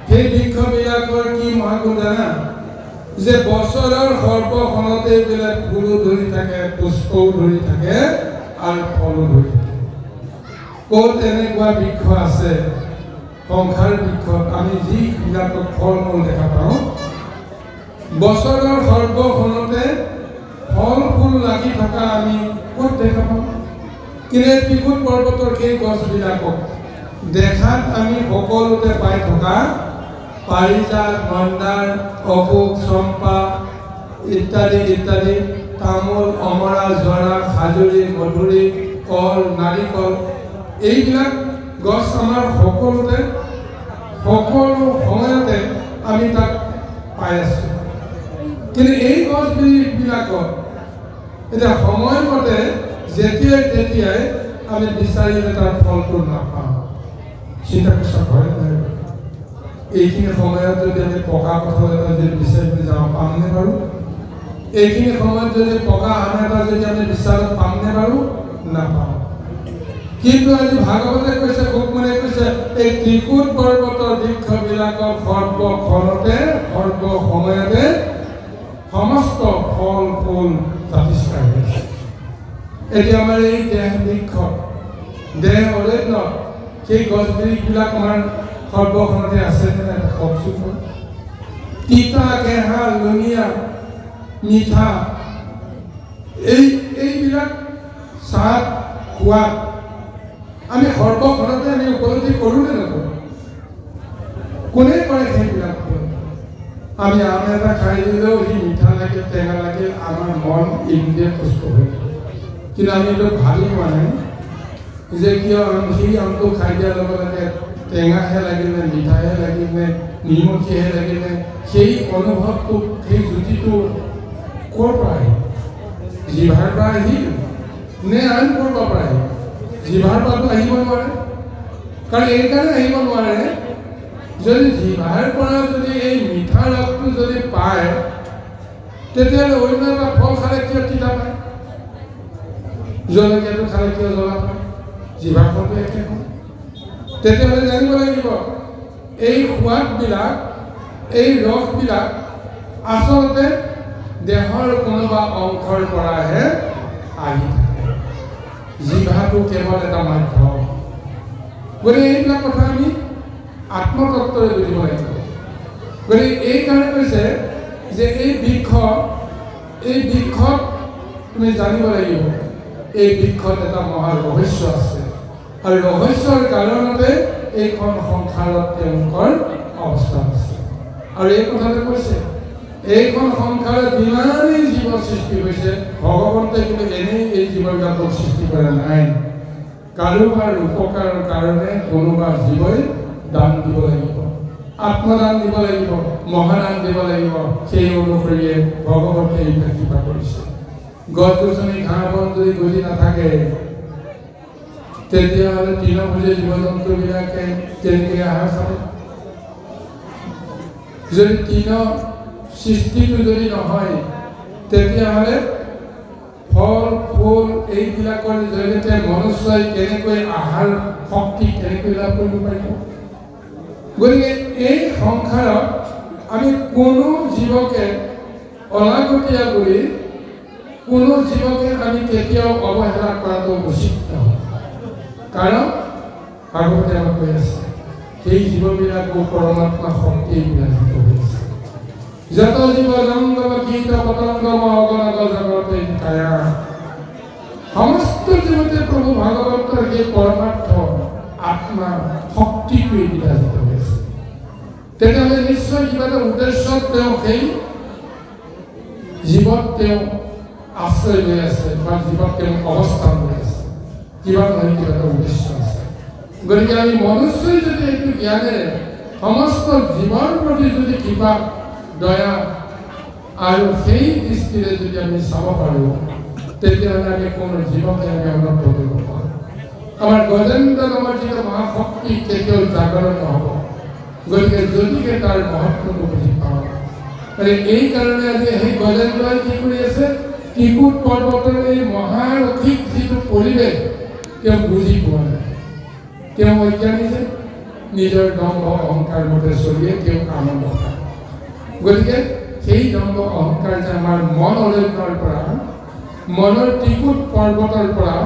সেই বৃক্ষবিলাকৰ কি মহাগুণ জানা? যে বছৰৰ সৰ্বখনতে এইবিলাক ফুলো ধৰি থাকে, পুষ্পও ধৰি থাকে আৰু ফলো ধৰি থাকে। ক'ত এনেকুৱা বৃক্ষ আছে? সংসাৰ বৃক্ষত আমি যিবিলাকক ফল মূল দেখা পাওঁ, বছৰৰ সৰ্বখনতে ফল ফুল লাগি থকা আমি ক'ত দেখা পাওঁ? কিন্তু ত্ৰিকুট পৰ্বতৰ সেই গছবিলাকক দেখাত আমি সকলোতে পাই থকা পাৰিজাত, মন্দাৰ, অশোক, চম্পা ইত্যাদি ইত্যাদি, তামোল, অমৰা, জৰা, খাজুৰি, মধুৰি, কল, নাৰিকল, এইবিলাক গছ আমাৰ সকলোতে সকলো সময়তে আমি তাক পাই আছোঁ। কিন্তু এই গছবিলাকত এতিয়া সময়মতে যেতিয়াই তেতিয়াই আমি বিচাৰিলে তাৰ ফলটো নাপাওঁ। চিন্তা কৰিছা হয় নাই? এইখিনি সময়ত যদি আমি পকা কঁঠাল এটা যদি বিচাৰিবলৈ যাওঁ, পামনে বাৰু? এইখিনি সময়ত যদি পকা আম এটা যদি আমি বিচাৰোঁ, পামনে বাৰু? নাপাওঁ। কিন্তু আজি ভাগৱতে কৈছে, ভগৱানে কৈছে, এই ত্ৰিকুট পৰ্বতৰ বৃক্ষবিলাকৰ সৰ্বক্ষণতে সৰ্ব সময়তে সমস্ত ফল ফুল জাতিষ্কাৰ হৈছে। এতিয়া আমাৰ এই দেহ বৃক্ষ, দেহ অৰণ্য, সেই গছ বিৰিখবিলাক আমাৰ সৰ্বখনতে আছে নে নাই কওকচোন? তিতা, কেঁহা, লঙিয়া, মিঠা, এইবিলাক স্বাদ সোৱাদ আমি সৰ্বখনতে আমি উপলব্ধি কৰোঁ নে নকৰোঁ? কোনে কৰে সেইবিলাক? আমি আম এটা খাই দিলেও সি মিঠা লাগিল, টেঙা লাগিল, আমাৰ মন ইন্দ্ৰিয় পুষ্ট হৈ যায়। কিন্তু আমি এইটো ভাবি পোৱা নাই যে কিয় সেই আমটো খাই দিয়াৰ লগে লগে টেঙাহে লাগিল নে মিঠাহে লাগিল নে নিমখীহে লাগিল নে, সেই অনুভৱটো, সেই জুতিটো ক'ৰ পৰা আহিল? জিভাৰ পৰা আহিল নে আন ক'ৰ পৰা আহিল? জিভাৰ পৰাতো আহিব নোৱাৰে। কাৰণ এইকাৰণে আহিব নোৱাৰে, যদি জিভাৰ পৰা যদি এই মিঠা ৰসটো যদি পায়, তেতিয়াহ'লে অন্য এটা ফল খালে কিয় তিতা পায়? জলকীয়াটো খালে কিয় জ্বলা পায়? জিভাৰ ফলটো একে হয়। তেতিয়াহ'লে জানিব লাগিব এই সোৱাদবিলাক, এই ৰসবিলাক আচলতে দেহৰ কোনোবা অংশৰ পৰাহে আহি থাকে। জিভাটো কেৱল এটা মাধ্যম। গতিকে এইবিলাক কথা আমি আত্মতত্ত্বৰে বুজিব লাগিব। গতিকে এইকাৰণে কৈছে যে এই বৃক্ষত তুমি জানিব লাগিব এই বৃক্ষত এটা মহা ৰহস্য আছে আৰু ৰহস্যৰ কাৰণতে এইখন সংসাৰত তেওঁলোকৰ অৱস্থান আছে আৰু এই কথাটো কৈছে এইখন সংসাৰত যিমানেই জীৱ সৃষ্টি হৈছে ভগৱন্তে কিন্তু এনেই এই জীৱবিলাকক সৃষ্টি কৰা নাই কাৰোবাৰ উপকাৰৰ কাৰণে কোনোবা জীৱই দান দিব লাগিব আত্মদান দিব লাগিব মহাদান দিব লাগিব সেই অনুসৰিয়ে ভগৱন্তে এইবিলাক কিবা কৰিছে গছ গছনি ঘাঁহ বন যদি গজি নাথাকে তেতিয়াহ'লে তৃণভোজী জীৱ জন্তুবিলাকে কেনেকৈ আহাৰ খাব যদি তৃণ সৃষ্টিটো যদি নহয় তেতিয়াহ'লে ফল ফুল এইবিলাকৰ জৰিয়তে মনুষ্যই কেনেকৈ আহাৰ শক্তি কেনেকৈ লাভ কৰিব পাৰিব গতিকে এই সংসাৰত আমি কোনো জীৱকে অলাগতীয়া বুলি কোনো জীৱকে আমি কেতিয়াও অৱহেলা কৰাটো উচিত নহয় কাৰণ ভাগৱতে আমাক কৈ আছে সেই জীৱবিলাকো পৰমাত্মা শক্তিয়ে বিৰাজিত হৈছে যত জীৱ জংগম কীট পতংগম অগণক জগতে কায়া সমস্ত জীৱতে প্ৰভু ভাগৱতৰ সেই পৰমাৰ্থ আত্মা শক্তিটোৱে বিৰাজিত হৈছে তেতিয়াহ'লে নিশ্চয় কিবা এটা উদ্দেশ্যত তেওঁ সেই জীৱত তেওঁ আশ্ৰয় লৈ আছে বা জীৱত তেওঁ অৱস্থান লৈ আছে কিবা নহয় কিবা এটা উদ্দেশ্য আছে গতিকে আমি মনুষ্যই যদি এইটো জ্ঞানেৰে সমস্ত জীৱৰ প্ৰতি যদি কিবা দয়া আৰু সেই দৃষ্টিৰে যদি আমি চাব পাৰোঁ তেতিয়াহ'লে আমি কোনো জীৱকে আমি উন্নত কৰিব পাৰোঁ আমাৰ গজেন্দ্ৰ নামৰ যিটো মহাশক্তি কেতিয়াও জাগৰণ নহ'ব গতিকে যদিকে তাৰ মহত্বটো বুজি পাওঁ মানে এই কাৰণে আজি সেই গজেন্দ্ৰই কি কৰি আছে ত্ৰিকুট পৰ্বতৰ এই মহাৰথিক যিটো পৰিৱেশ তেওঁ বুজি পোৱা নাই তেওঁ অজ্ঞানী যে নিজৰ দম্ভ অহংকাৰ মতে চলিয়ে তেওঁ আনন্দ পায় গতিকে সেই দম্ভ অহংকাৰ যে আমাৰ মন অৰণ্যৰ পৰা মনৰ ত্ৰিকুট পৰ্বতৰ পৰা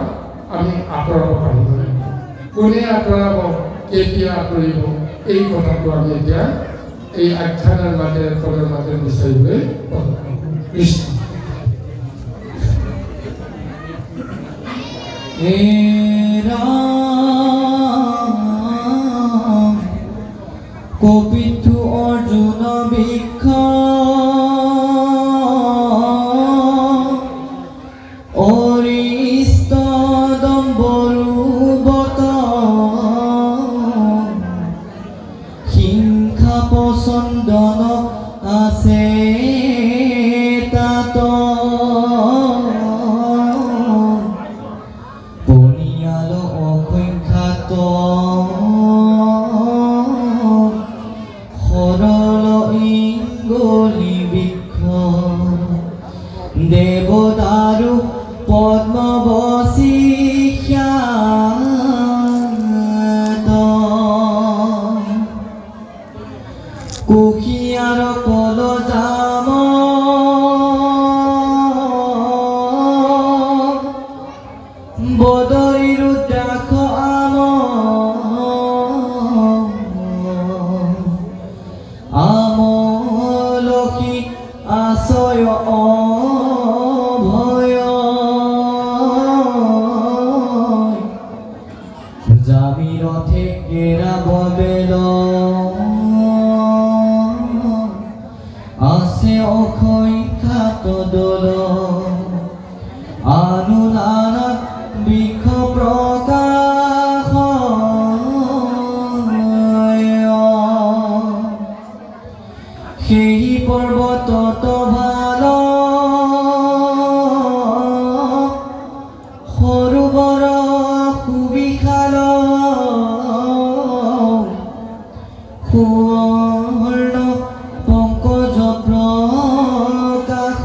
আমি আঁতৰাব পাৰিব লাগিব কোনে আঁতৰাব কেতিয়া আঁতৰিব এই কথাটো আমি এতিয়া এই আখ্যানৰ মাজেৰে পদৰ মাজেৰে বিচাৰিবলৈ কৃষ্ণ হে ৰাম কপিথু অৰ্জুন বৃক্ষ অৰিষ্ট দম্বৰুবত হিংসা পচন্দন আছে তাত পনিয়াল অসংখ্যাত সৰল ইংগলি বৃক্ষ দেৱদাৰু পদ্মবসী কুশিয়াৰ কল যাম বদৰি ৰুদ্ৰাক্ষ আম আমলখি আশ্ৰয় অভয় যাবি ৰথে কেৰাব বেল আছে অসংখ্যাত দল আনুলানত বৃক্ষ প্ৰকাশ সেই পৰ্বতত ভাল সৰোবৰ সুবিশাল সুৱৰ্ণ পংকজ প্ৰকাশ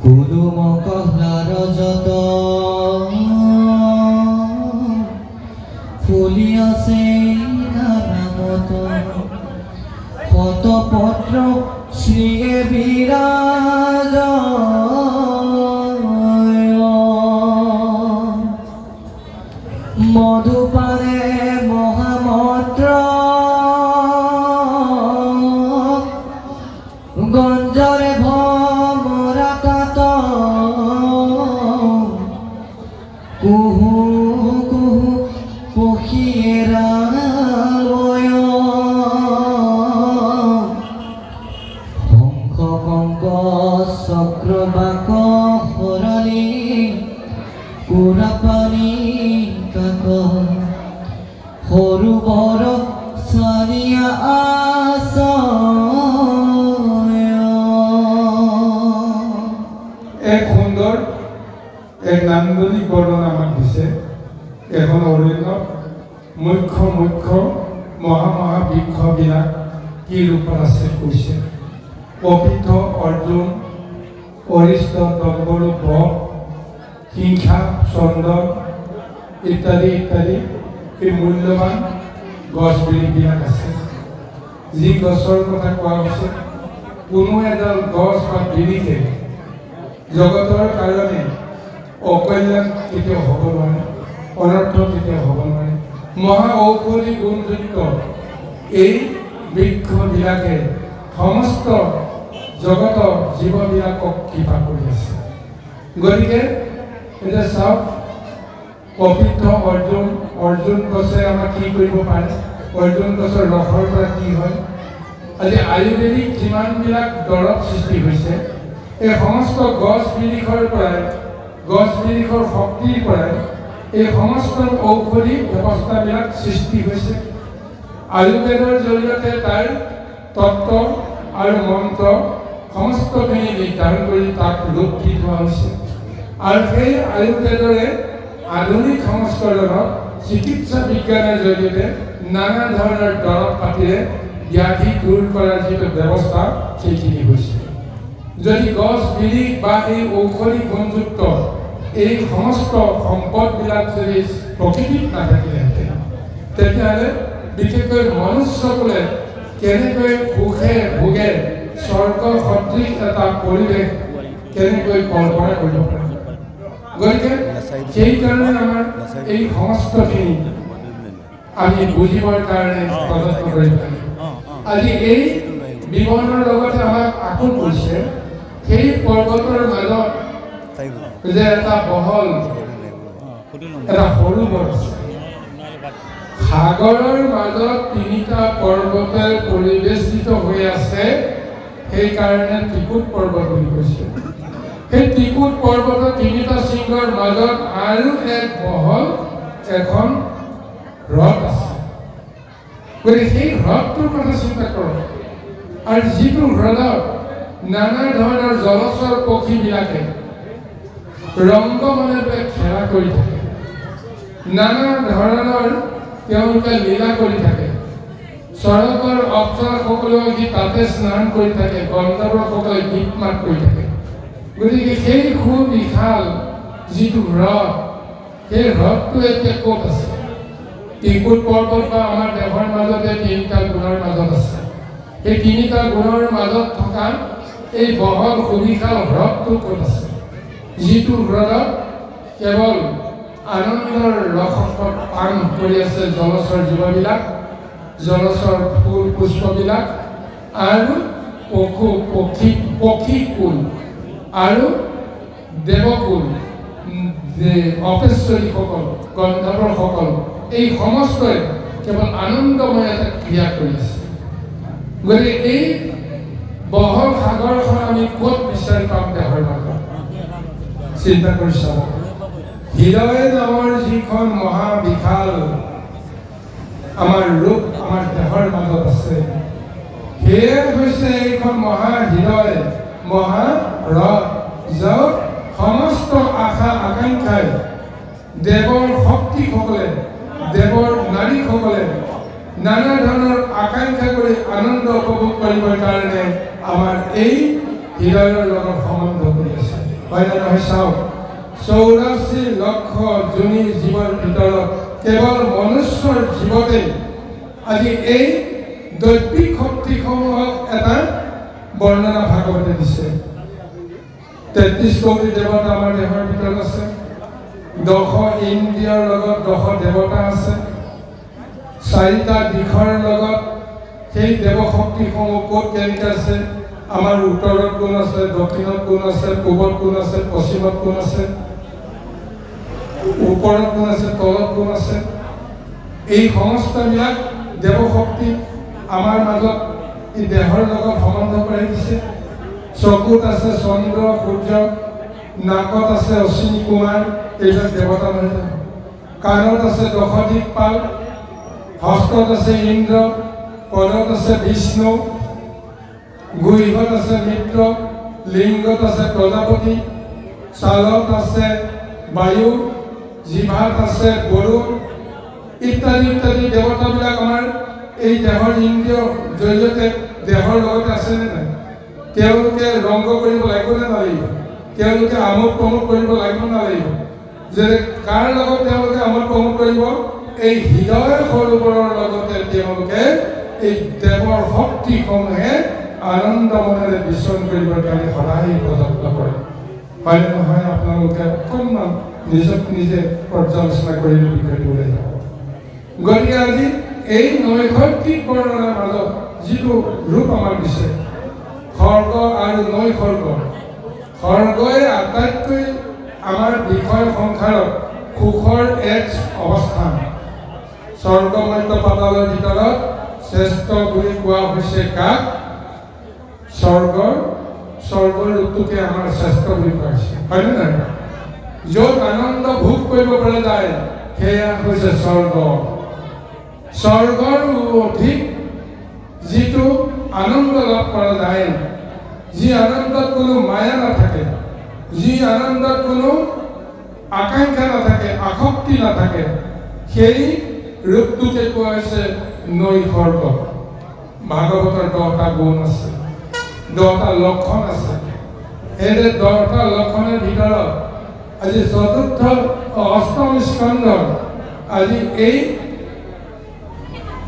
কুদুম কহ্লাৰ যত ফুলি আছে নামত শতপত্ৰ শ্ৰীয়ে বিৰাজ মধুপানে মহামন্ত্ৰ গঞ্জৰে ভমৰা তাত কুহু কুহু পখিয়েৰা শংখ কংক চক্ৰবাক সৰালি কুৰাপানী কাক সৰু বৰ চানিয়া এক সুন্দৰ এক নান্দনিক বৰ্ণনা আমাক দিছে এখন অৰণ্যত মুখ্য মহাবৃক্ষবিলাক কি ৰূপত আছে কৈছে পবিত্ৰ অৰ্জুন অৰিষ্ট তম্বৰু বক হিংসা চন্দন ইত্যাদি ইত্যাদি এই মূল্যৱান গছ বিৰিবিলাক আছে যি গছৰ কথা কোৱা হৈছে কোনো এডাল গছ বা বিৰিকে জগতৰ কাৰণে অকল্যাণ কেতিয়াও হ'ব নোৱাৰে অনৰ্থ কেতিয়াও হ'ব নোৱাৰে মহা ঔষধি গুণযুক্ত এই বৃক্ষবিলাকে সমস্ত জগতৰ জীৱবিলাকক কৃপা কৰি আছে গতিকে এতিয়া চাওক পবিত্ৰ অৰ্জুন গছে আমাক কি কৰিব পাৰে অৰ্জুন গছৰ ৰসৰ পৰা কি হয় আজি আয়ুৰ্বেদিক যিমানবিলাক দৰৱ সৃষ্টি হৈছে এই সমস্ত গছ বিৰিখৰ শক্তিৰ পৰাই এই সমস্ত ঔষধি ব্যৱস্থাবিলাক সৃষ্টি হৈছে আয়ুৰ্বেদৰ জৰিয়তে তাৰ তত্ত্ব আৰু মন্ত্ৰ সমস্তখিনি নিৰ্ধাৰণ কৰি তাক ৰূপ দি থোৱা হৈছে আৰু সেই আয়ুৰ্বেদৰে আধুনিক সংস্কৰণত চিকিৎসা বিজ্ঞানৰ জৰিয়তে নানা ধৰণৰ দৰৱ পাতিৰে ব্যাধি দূৰ কৰাৰ যিটো ব্যৱস্থা সেইখিনি হৈছে যদি গছ বিৰি বা এই ঔষধি গুণযুক্ত এই সমস্ত সম্পদবিলাক যদি প্ৰকৃতিত নাথাকিলেহেঁতেন তেতিয়াহ'লে বিশেষকৈ মনুষ্যকুলে কেনেকৈ সুখে ভোগে স্বৰ্গ সদৃশ এটা পৰিৱেশ কেনেকৈ কল্পনা কৰিব পাৰে গতিকে সেইকাৰণে আমাৰ এই সমস্তখিনি আমি বুজিবৰ কাৰণে প্ৰযত্ন কৰিব লাগিব আজি এই বিৱৰণৰ লগতে আমাক আকুল কৰিছে সেই পৰ্বতৰ মাজত যে এটা বহল এটা সৰোবৰ আছে সাগৰৰ মাজত তিনিটা পৰ্বতে পৰিবেষ্টিত হৈ আছে সেইকাৰণে ত্ৰিকুট পৰ্বত বুলি কৈছে সেই ত্ৰিকুট পৰ্বতৰ তিনিটা শৃংগৰ মাজত আৰু এক বহল এখন হ্ৰদ আছে গতিকে সেই হ্ৰদটোৰ কথা চিন্তা কৰক আৰু যিটো হ্ৰদত নানা ধৰণৰ জলচৰ পক্ষীবিলাকে ৰংগমনেৰে খেলা কৰি থাকে নানা ধৰণৰ তেওঁলোকে লীলা কৰি থাকে স্বৰ্গৰ অপ্সৰাসকলেও সি তাতে স্নান কৰি থাকে গন্ধৰ্বসকলে গীত মাত কৰি থাকে গতিকে সেই সুবিশাল যিটো হ্ৰদ সেই হ্ৰদটো এতিয়া ক'ত আছে ত্ৰিকুট পৰ্বত বা আমাৰ দেশৰ মাজতে তিনিটা গুণৰ মাজত আছে এই তিনিটা গুণৰ মাজত থকা এই বহল সুবিশাল হ্ৰদটো ক'ত আছে যিটো হ্ৰদত কেৱল আনন্দৰ ৰসত পান কৰি আছে জলচৰ জীৱবিলাক জলচৰ ফুল পুষ্পবিলাক আৰু পক্ষী কুল আৰু দেৱকুল অপেশ্বৰীসকল গন্ধৰ্বসকল এই সমস্তই কেৱল আনন্দময় এটা ক্ৰিয়া কৰি আছে গতিকে এই বহল সাগৰখন আমি ক'ত বিচাৰি পাম দেহৰ মাজত চিন্তা কৰি চাব হৃদয় নামৰ যিখন মহাবিশাল আমাৰ ৰূপ আমাৰ দেহৰ মাজত আছে সেয়ে হৈছে এইখন মহাহৃদয় মহাহ্ৰদ য'ত সমস্ত আশা আকাংক্ষাই দেৱৰ শক্তিসকলে দেৱৰ নাৰীসকলে নানা ধৰণৰ আকাংক্ষা কৰি আনন্দ উপভোগ কৰিবৰ কাৰণে আমাৰ এই হৃদয়ৰ লগত সম্বন্ধ কৰি আছে হয় নে নহয় চাওক 84 লক্ষ জনী জীৱৰ ভিতৰত কেৱল মনুষ্যৰ জীৱতে আজি এই দৈবিক শক্তিসমূহক এটা বৰ্ণনা ভাগৱতে দিছে 33 কোটি দেৱতা আমাৰ দেহৰ ভিতৰত আছে 10 ইন্দ্ৰিয়ৰ লগত 10 দেৱতা আছে 4টা দিশৰ লগত সেই দেৱশক্তিসমূহ ক'ত কেনেকৈ আছে আমাৰ উত্তৰত কোন আছে, দক্ষিণত কোন আছে, পূবত কোন আছে, পশ্চিমত কোন আছে, ওপৰত কোন আছে, তলত কোন আছে। এই সমস্তবিলাক দেৱশক্তি আমাৰ মাজত এই দেহৰ লগত সম্বন্ধ কৰি দিছে। চকুত আছে চন্দ্ৰ সূৰ্য, নাকত আছে অশ্বিনী কুমাৰ, এইবিলাক দেৱতা নহয় জানো। কাণত আছে দশদিকপাল, হস্তত আছে ইন্দ্ৰ, পদত আছে বিষ্ণু, গুইহত আছে মিত্ৰ, লিংগত আছে প্ৰজাপতি, ছালত আছে বায়ু, জিভাত আছে বৰুণ ইত্যাদি ইত্যাদি দেৱতাবিলাক আমাৰ এই দেহৰ ইন্দ্ৰিয়ৰ জৰিয়তে দেহৰ লগতে আছেনে নাই? তেওঁলোকে ৰংগ কৰিব লাগিব নে নালাগিব? তেওঁলোকে আমোদ প্ৰমোদ কৰিব লাগিব নালাগিব? যে কাৰ লগত তেওঁলোকে আমোদ প্ৰমোদ কৰিব? এই হৃদয় সৰোবৰৰ লগতে তেওঁলোকে এই দেৱৰ শক্তিসমূহে আনন্দ মনেৰে বিচৰণ কৰিবৰ কাৰণে সদায় প্ৰযত্ন কৰে। হয় নে নহয়? আপোনালোকে অকণমান নিজক নিজে পৰ্যালোচনা কৰিলে বিষয়টো ওলাই যাব। গতিকে আজি এই নৈসৰ্গিক বৰ্ণনাৰ মাজত যিটো ৰূপ আমাক দিছে, খৰ্গ আৰু নৈসৰ্গ। খৰ্গই আটাইতকৈ আমাৰ বিষয় সংসাৰত সুখৰ এক অৱস্থান। স্বৰ্গ মধ্য পাতালৰ ভিতৰত শ্ৰেষ্ঠ বুলি কোৱা হৈছে কাক? স্বৰ্গৰ ৰূপটোকে আমাৰ শ্ৰেষ্ঠ বুলি কোৱা হৈছে, হয়নে নহয়? য'ত আনন্দ ভোগ কৰিব পৰা যায় সেয়া হৈছে স্বৰ্গ। স্বৰ্গৰ অধিক যিটো আনন্দ লাভ কৰা যায়, যি আনন্দত কোনো মায়া নাথাকে, যি আনন্দত কোনো আকাংক্ষা নাথাকে, আসক্তি নাথাকে, সেই ৰূপটোকে কোৱা হৈছে নৈসৰ্গ। ভাগৱতৰ 10টা গুণ আছে, 10টা লক্ষণ আছে। এই 10টা লক্ষণৰ ভিতৰত আজি চতুৰ্থ অষ্টম স্কন্ধৰ আজি এই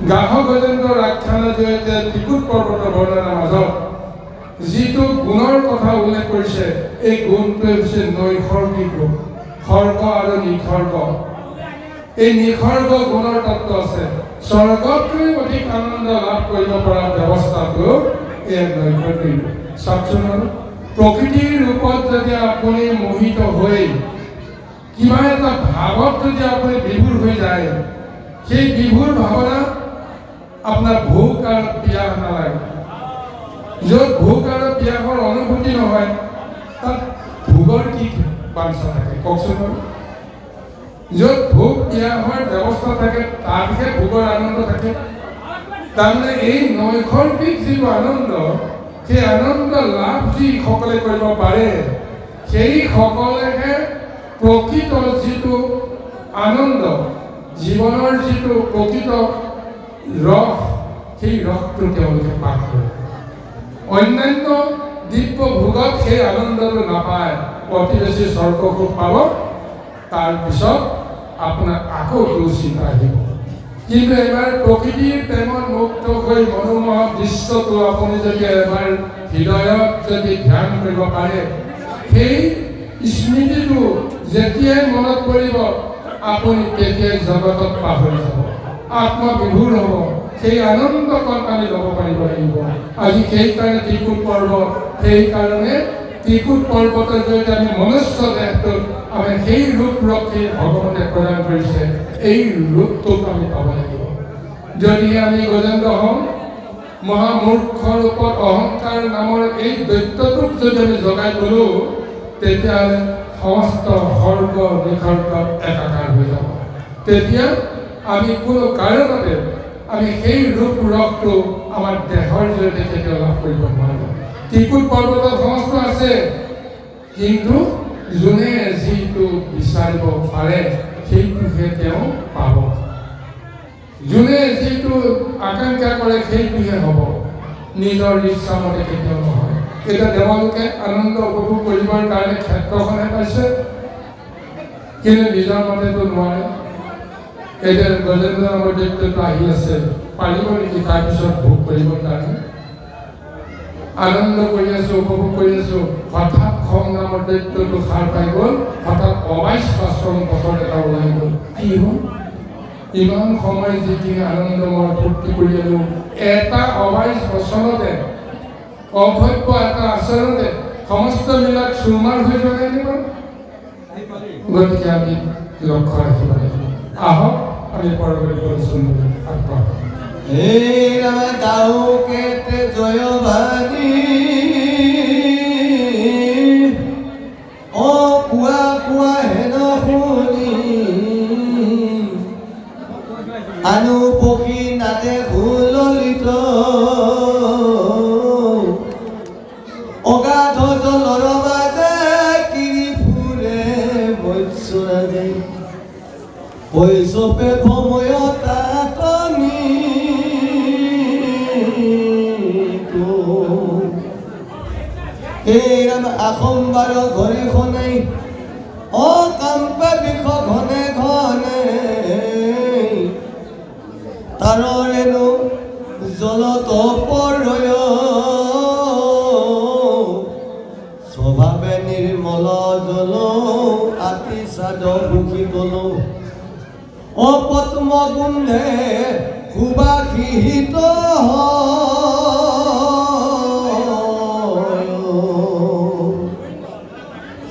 গাহ গজেন্দ্ৰৰ আখ্যানৰ জৰিয়তে ত্ৰিকুট পৰ্বতৰ বৰ্ণনাৰ মাজত যিটো গুণৰ কথা উল্লেখ কৰিছে, এই গুণটোৱে হৈছে নৈসৰ্গিক গুণ, খৰ্গ আৰু নিসৰ্গ। এই নিসৰ্গ গুণৰ তত্ত্ব আছে। স্বৰ্গতকৈ অধিক আনন্দ লাভ কৰিব পৰা ব্যৱস্থাটো এই নৈসৰ্গিক। চাওকচোন, প্ৰকৃতিৰ ৰূপত যদি আপুনি মোহিত হৈ কিবা এটা ভাৱত যদি আপুনি বিভোৰ হৈ যায়, সেই বিভোৰ ভাৱনা আপোনাৰ ভোক আৰু পিয়াস নালাগে। য'ত ভোক আৰু পিয়াসৰ অনুভূতি নহয়, তাত ভোগৰ কি বাঞ্ছা থাকে কওকচোন? য'ত ভোক পিয়াসৰ ব্যৱস্থা থাকে তাতহে ভোগৰ আনন্দ থাকে। তাৰমানে এই নৈসৰ্গিক যিটো আনন্দ, সেই আনন্দ লাভ যিসকলে কৰিব পাৰে, সেই সকলেহে প্ৰকৃত যিটো আনন্দ, জীৱনৰ যিটো প্ৰকৃত ৰস, সেই ৰসটো তেওঁলোকে পাঠ কৰে। অন্যান্য দিব্য ভোগত সেই আনন্দটো নাপায়। অতি বেছি স্বৰ্গ সুখ পাব, তাৰপিছত আপোনাৰ আকৌ চিন্তা আহিব। কিন্তু এবাৰ প্ৰকৃতিৰ প্ৰেমত মুক্ত হৈ মনোমোহা দৃশ্যটো আপুনি যদি এবাৰ হৃদয়ত যদি ধ্যান কৰিব পাৰে, সেই স্মৃতিটো যেতিয়াই মনত পৰিব আপুনি তেতিয়াই জগতত পাহৰি যাব, আত্মবিভোৰ হ'ব। সেই আনন্দকণ আমি ল'ব পাৰিব লাগিব। আজি সেইকাৰণে ত্ৰিকুট পৰ্বত, সেইকাৰণে ত্ৰিকুট পৰ্বতৰ জৰিয়তে আমি মনুষ্য দেহটোত আমি সেই ৰূপ ৰক্ষী ভগৱানে প্ৰদান কৰিছে, এই ৰূপটোক আমি পাব লাগিব। যদি আমি গজেন্দ্ৰ হওঁ, মহামূৰ্খ ৰূপত অহংকাৰ নামৰ এই দৈত্যটোক যদি আমি জগাই তোলোঁ, তেতিয়াহ'লে সমস্ত সৰ্গ নিসৰ্গ একাকাৰ হৈ যাব। তেতিয়া আমি কোনো কাৰণতে আমি সেই ৰূপ ৰসটো আমাৰ দেহৰ জৰিয়তে কেতিয়াও লাভ কৰিব নোৱাৰোঁ। ত্ৰিকুট পৰ্বতত সমস্ত আছে, কিন্তু যোনে যিটো বিচাৰিব পাৰে সেইটোহে তেওঁ পাব। যোনে যিটো আকাংক্ষা কৰে সেইটোহে হ'ব, নিজৰ ইচ্ছামতে কেতিয়াও নহয়। এতিয়া দেৱালোকে আনন্দ উপভোগ কৰিবৰ কাৰণে ক্ষেত্ৰখনহে পাইছে, কিন্তু নিজৰ মতেতো নোৱাৰে। এতিয়া গজেন্দ্ৰ নামৰ দৈত্যটো আহি আছে, পাৰিব নেকি তাৰপিছত ভোগ কৰিবৰ কাৰণে? আনন্দ কৰি আছো, উপভোগ কৰি আছো, হঠাৎ খং নামৰ দৈত্যটো সাৰ পাই গ'ল, হঠাৎ 22 বছৰ এটা ওলাই গ'ল। কি হ'ল? ইমান সময় যিখিনি আনন্দময় ফূৰ্তি কৰি আনো, এটা 22 বছৰতে অভব্য এটা আচৰণে সমস্তবিলাক চুৰমাৰ হৈ যোৱা নাই নে বাৰু? গতিকে আমি লক্ষ্য ৰাখিব লাগিব। আহক আমি পৰৱৰ্তী পৰিচন্নলৈ আগবাঢ়ো। হে ৰাম দাও কেতে জয়বাণী অ কোৱা কোৱা হেন শুনি আনু পক্ষী নাদেখো ললিত অগাধ জলৰ মাজে কিৰি ফুৰে মৎস্যৰাজে কৈছপে ভময়তা কমি এই ৰাম আসম্বাৰ ঘৰে খনে অ কাম্পে বিষ ঘনে ঘনে তাৰেনো জলত পৰয় স্বভাৱে নিৰ্মল জল আতি চাদ সুখী গল অ পদ্ম গুন্ধে সুবাসিত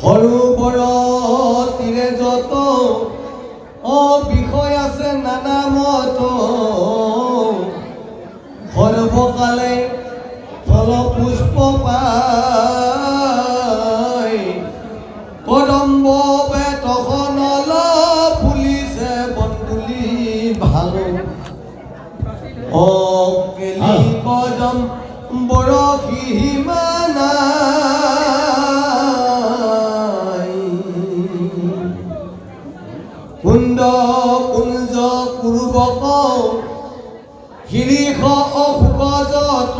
সৰোবৰ তীৰে যত অ বিষয় আছে নানা মত সৰ্বকালে ফল পুষ্প পায় কদম্ব বেতখনল ফুলিছে বনতুলি ভাল অ কেলি কদম বৰশী হিমানা কুণ্ড কুঞ্জ কুৰুবক শিৰিষ অশুক যত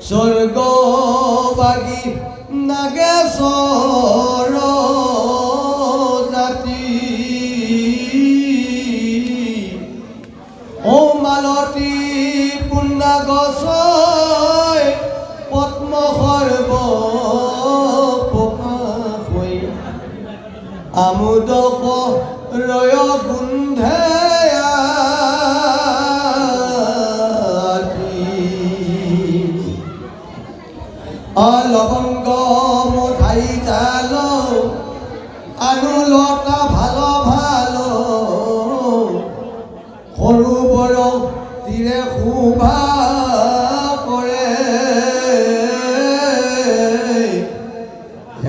স্বৰ্গবাগী নাগেশ্বৰ জাতি ও মালতী পুণ্যা গছয় পদ্ম সৰ্ব আমোদক ৰয় গুন্ধে লবংগ মঠাই জাল আনুলতা ভাল ভাল সৰোবৰ তীৰে শোভা কৰে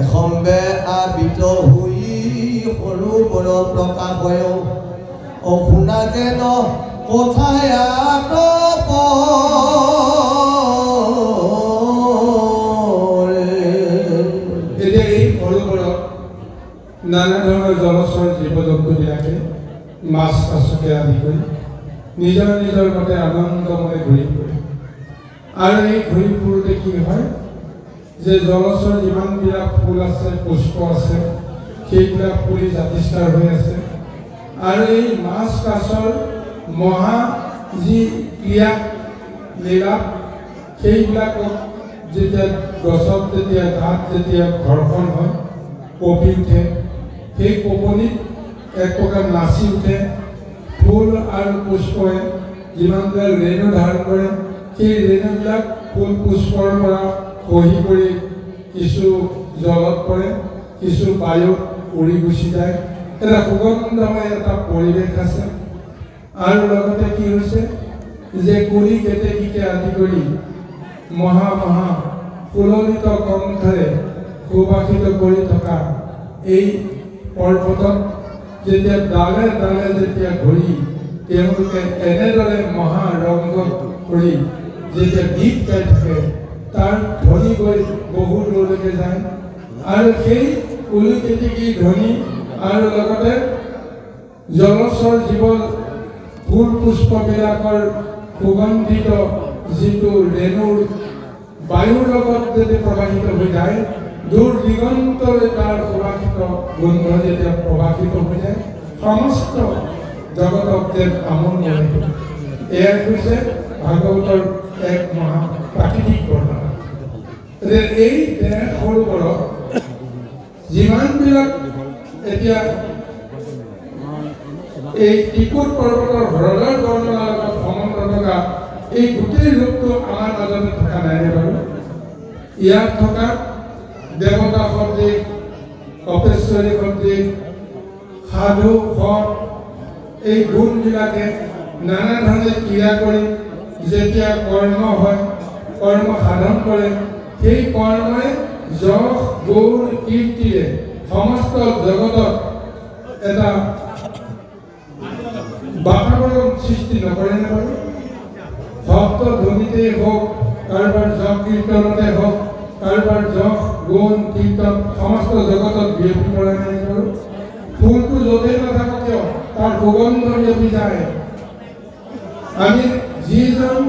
এখম্বে আবিত হৈ সৰোবৰ প্ৰকাশ হয় অশুনা যেন কথায় আতপ এতিয়া এই সৰোবৰত নানা ধৰণৰ জলচৰ জীৱ জন্তুবিলাকে মাছ কাছকে আদি কৰি নিজৰ নিজৰ মতে আনন্দময় ঘূৰি ফুৰে আৰু এই ঘূৰি ফুৰোঁতে কি হয় যে জলচৰ যিমানবিলাক ফুল আছে পুষ্প আছে সেইবিলাক ফুলি জাতিষ্কাৰ হৈ আছে আৰু এই মাছ কাছৰ মহা যি ক্ৰিয়া লীলা সেইবিলাকক যেতিয়া গছত যেতিয়া গাত যেতিয়া ঘৰ্ষণ হয় কঁপি উঠে সেই কঁপনিত এক প্ৰকাৰ নাচি উঠে ফুল আৰু পুষ্পই যিমানবিলাক ৰেণু ধাৰণ কৰে সেই ৰেণুবিলাক ফুল পুষ্পৰ পৰা খহি পৰি কিছু জলত পৰে কিছু বায়ুত উৰি গুচি যায় এটা সুগন্ধময় এটা পৰিৱেশ আছে আৰু লগতে কি হৈছে যে কুলি কেতেকীকে আদি কৰি মহা মহা পুললিত কণ্ঠৰে সুবাসিত কৰি থকা এই পৰ্বতত যেতিয়া ডালে ডালে যেতিয়া ঘূৰি তেওঁলোকে এনেদৰে মহা ৰংগত কৰি যেতিয়া গীত গাই থাকে তাৰ ধ্বনি গৈ বহু দূৰলৈকে যায় আৰু সেই কুলি কেতেকীৰ ধ্বনি আৰু লগতে জলচৰ জীৱ ফুল পুষ্পবিলাকৰ সুগন্ধিত যিটো ৰেণুৰ বায়ুৰ লগত যদি প্ৰবাহিত হৈ যায় দূৰ দিগন্তলৈ তাৰ সুবাসিত গোন্ধ যেতিয়া প্ৰবাহিত হৈ যায় সমস্ত জগতক যেন আমোদ কৰে এয়াই হৈছে ভাগৱতৰ এক মহা প্ৰাকৃতিক বৰ্ণনা এই সৰোবৰত যিমানবিলাক এতিয়া এই ত্ৰিকুট পৰ্বতৰ হ্ৰদৰ বৰ্ণনাৰ লগত সম্বন্ধ থকা এই গোটেই ৰূপটো আমাৰ মাজতে থকা নাইনে বাৰু? ইয়াত থকা দেৱতা সদৃশ, অপেশ্বৰী সদৃশ, সাধু সৎ এই গুণবিলাকে নানা ধৰণে ক্ৰিয়া কৰি যেতিয়া কৰ্ম হয়, কৰ্ম সাধন কৰে, সেই কৰ্মই যশ গৌৰ কীৰ্তিৰে সমস্ত জগতত এটা বাতাবৰণ সৃষ্টি নকৰেনে বাৰু? ভক্ত ধ্বনিতেই হওক, কাৰোবাৰ যশ কীৰ্তনতে হওক, কাৰোবাৰ যশ গুণ কীৰ্তন সমস্ত জগতত বিয়পি পৰা নাই বাৰু? ফুলটো য'তেই নাথাকক কিয় তাৰ সুগন্ধ বিয়পি যায়। আমি যিজন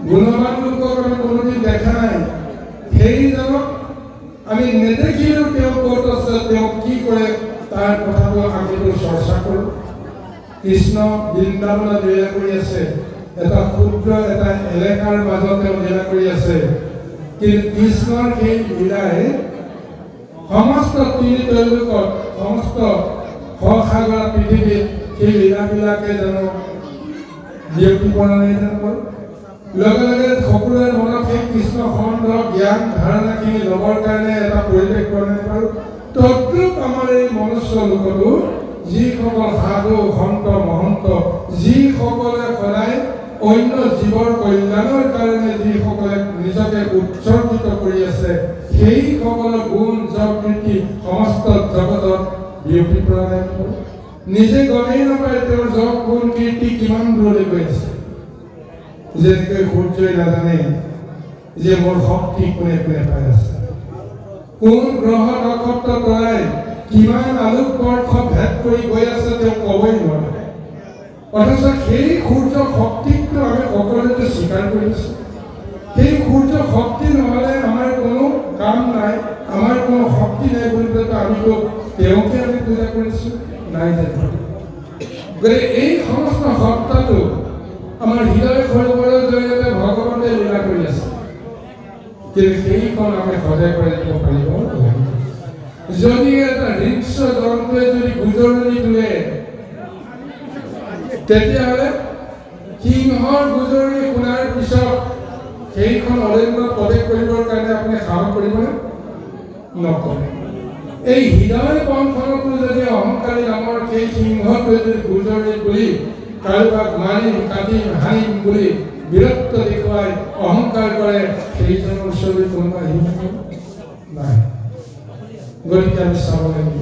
গুণৱান লোকক আমি কোনোদিন দেখা নাই, সেইজনক আমি নেদেখিলেও তেওঁ ক'ত আছে, তেওঁ কি কৰে তাৰ কথাটো আমিতো চৰ্চা কৰোঁ। কৃষ্ণ বৃন্দাবনত লীলা কৰি আছে, এটা ক্ষুদ্ৰ এটা এলেকাৰ মাজত তেওঁ লীলা কৰি আছে, কিন্তু কৃষ্ণৰ সেই লীলাই সমস্ত ত্ৰিলৈলোকত, সমস্ত সাগৰ পৃথিৱীত সেই লীলাবিলাকে জানো বিয়পি পৰা নাই জানো? লগে লগে সকলোৰে মনত সেই কৃষ্ণ সম্বন্ধৰ জ্ঞান ধাৰণাখিনি ল'বৰ কাৰণে এটা পৰিৱেশ বনাই বাৰু। তদ্ৰূপ আমাৰ এই মনুষ্য লোকতো যিসকল সাধু সন্ত মহন্ত, যিসকলে সদায় অন্য জীৱৰ কল্যাণৰ কাৰণে যিসকলে নিজকে উৎসৰ্গিত কৰি আছে, সেইসকলৰ গুণ যশ কীৰ্তি সমস্ত জগতত বিয়পি পৰা নাই। নিজে গমেই নাপায় তেওঁৰ যশ গুণ কীৰ্তি কিমান দূৰলৈ গৈ আছে। যেনেকৈ সূৰ্যই নাজানে যে মোৰ শক্তি কোনে কোনে পাই আছে, কোন গ্ৰহ নক্ষত্ৰ তৰাই কিমান আলোক বৰ্ষ ভেদ কৰি গৈ আছে তেওঁ ক'বই নোৱাৰে। অথচ সেই সূৰ্য শক্তিকটো আমি সকলোৱে স্বীকাৰ কৰিছোঁ। সেই সূৰ্য শক্তি নহ'লে আমাৰ কোনো কাম নাই, আমাৰ কোনো শক্তি নাই বুলি পেলাই আমিতো তেওঁকে আমি পূজা কৰিছোঁ নাই জানো? গতিকে এই সমস্ত সত্তাটো আমাৰ হৃদয় সৰোবৰৰ জৰিয়তে ভগৱানে লীলা কৰি আছে, কিন্তু সেইখন আমি সদায় কৰি দিব পাৰিব লাগিব। যদি এটা ৰিক্স জন্তুৱে যদি গুজৰণি তোলে, তেতিয়াহ'লে সিংহৰ গুজৰণি শুনাৰ পিছত সেইখন অৰণ্যত প্ৰৱেশ কৰিবৰ কাৰণে আপুনি সাহস কৰিবনে? নকৰে। এই হৃদয় বনখনতো যদি অহংকাৰী নামৰ সেই সিংহটোৱে যদি গুজৰণি তুলি কাৰোবাক মাৰিম কাটিম হানিম বুলি বীৰত্ব দেখুৱাই অহংকাৰ কৰে, সেইজনৰ ওচৰলৈ কোনোবা আহিব নাই। গতিকে আমি চাব লাগিব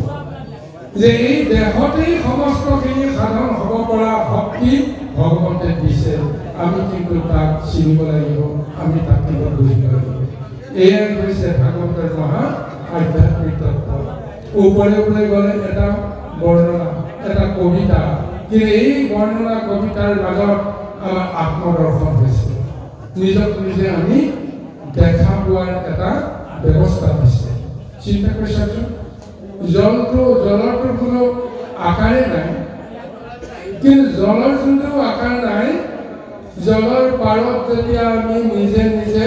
যে এই দেহতেই সমস্তখিনি সাধন হ'ব পৰা শক্তি ভগৱন্তে দিছে, আমি কিন্তু তাক চিনিব লাগিব, আমি তাক কিন্তু বুজিব লাগিব। এয়াই হৈছে ভাগৱতৰ মহা আধ্যাত্মিক তত্ত্ব। ওপৰে ওপৰে গ'লে এটা বৰ্ণনা, এটা কবিতা, কিন্তু এই বৰ্ণনা কবিতাৰ মাজত আমাৰ আত্মদৰ্শন হৈছে, নিজক নিজে আমি দেখা পোৱাৰ এটা ব্যৱস্থা হৈছে। চিন্তা কৰি চাওকচোন, জলৰটো কোনো আকাৰে নাই, কিন্তু জলৰ যোনটো আকাৰ নাই, জলৰ পাৰত যেতিয়া আমি নিজে নিজে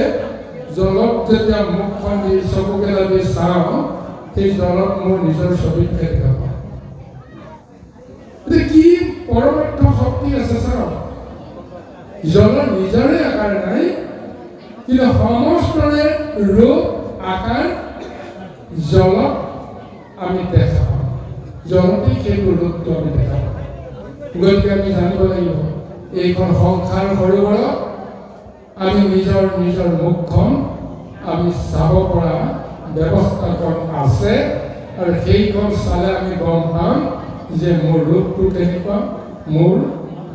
জলক যেতিয়া মুখখন দি চকুকেইটা দি চাওঁ, সেই জলক মোৰ নিজৰ ছবিত দেখা পাওঁ। কি পৰমাৰ্থ শক্তি আছে চাওক, জলৰ নিজৰে আকাৰ নাই, কিন্তু সমস্তৰে ৰূপ আকাৰ জলক আমি দেখা পাওঁ, জলতেই সেইটো ৰূপটো আমি দেখা পাওঁ। গতিকে আমি জানিব লাগিব এইখন সংসাৰ সৰোবৰত আমি নিজৰ নিজৰ মুখখন আমি চাব পৰা ব্যৱস্থাখন আছে, আৰু সেইখন চালে আমি গম পাম যে মোৰ ৰূপটো কেনেকুৱা, মোৰ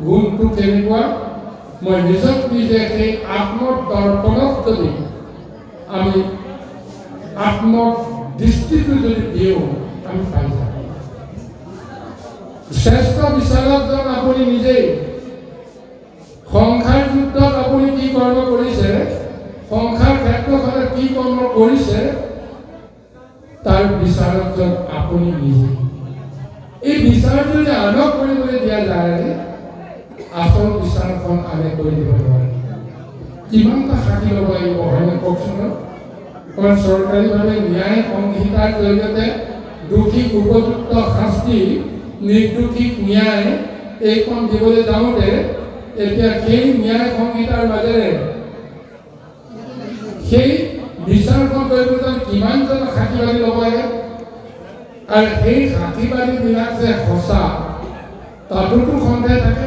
গুণটো কেনেকুৱা। মই নিজক নিজে সেই আত্মদৰ্পণত যদি আমি আত্মদৃষ্টিটো যদি দিওঁ, আমি পাই যাম। শ্ৰেষ্ঠ বিচাৰকজন আপুনি নিজেই। সংসাৰ যুদ্ধত আপুনি কি কৰ্ম কৰিছে, সংসাৰ ক্ষেত্ৰখনত কি কৰ্ম কৰিছে, তাৰ বিচাৰকজন আপুনি নিজে। এই বিচাৰ যদি আনক কৰিবলৈ দিয়া যায়, আচল বিচাৰখন আনে কৰি দিব নোৱাৰে। কিমানটা সাক্ষী ল'ব লাগিব হয়নে কওকচোন? কাৰণ চৰকাৰীভাৱে ন্যায় সংহিতাৰ জৰিয়তে দোষীক উপযুক্ত শাস্তি, নিৰ্দোষীক ন্যায় এইখন দিবলৈ যাওঁতে এতিয়া সেই ন্যায় সংহিতাৰ মাজেৰে সেই বিচাৰখন কৰিবলৈ কিমানজন সাক্ষীবাদী ল'ব লাগে আৰু সেই সাক্ষীবাদীবিলাক যে সঁচা তাতোতো সন্দেহ থাকে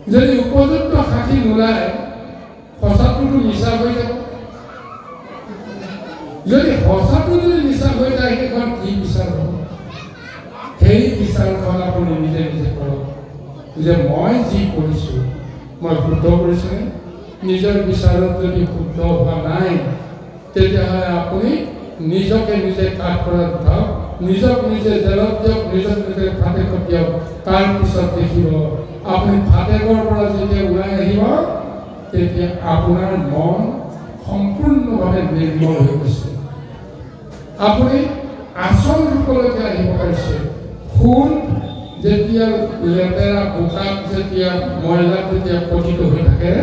যদি উপযুক্ত সাক্ষী নোলায় সঁচাটোতো মিছা হৈ যাব যদি সঁচাটো যদি মিছা হৈ যায় সেইখন কি বিচাৰ হ'ব সেই বিচাৰখন আপুনি নিজে নিজে কৰক যে মই যি কৰিছোঁ মই শুদ্ধ কৰিছোঁনে নিজৰ বিচাৰত যদি শুদ্ধ হোৱা নাই তেতিয়াহ'লে আপুনি নিজকে নিজে কাঠ কৰাত উঠাওক নিজক নিজে জেলত দিয়ক নিজক নিজে ফাটেকত দিয়ক তাৰপিছত দেখিব আপুনি ফাটেকৰ পৰা যেতিয়া ওলাই আহিব তেতিয়া আপোনাৰ মন সম্পূৰ্ণভাৱে নিৰ্মল হৈ গৈছে আপুনি আচল ৰূপলৈকে আহিব পাৰিছে সোণ যেতিয়া লেতেৰা বোকাত যেতিয়া ময়লাত যেতিয়া পতিত হৈ থাকে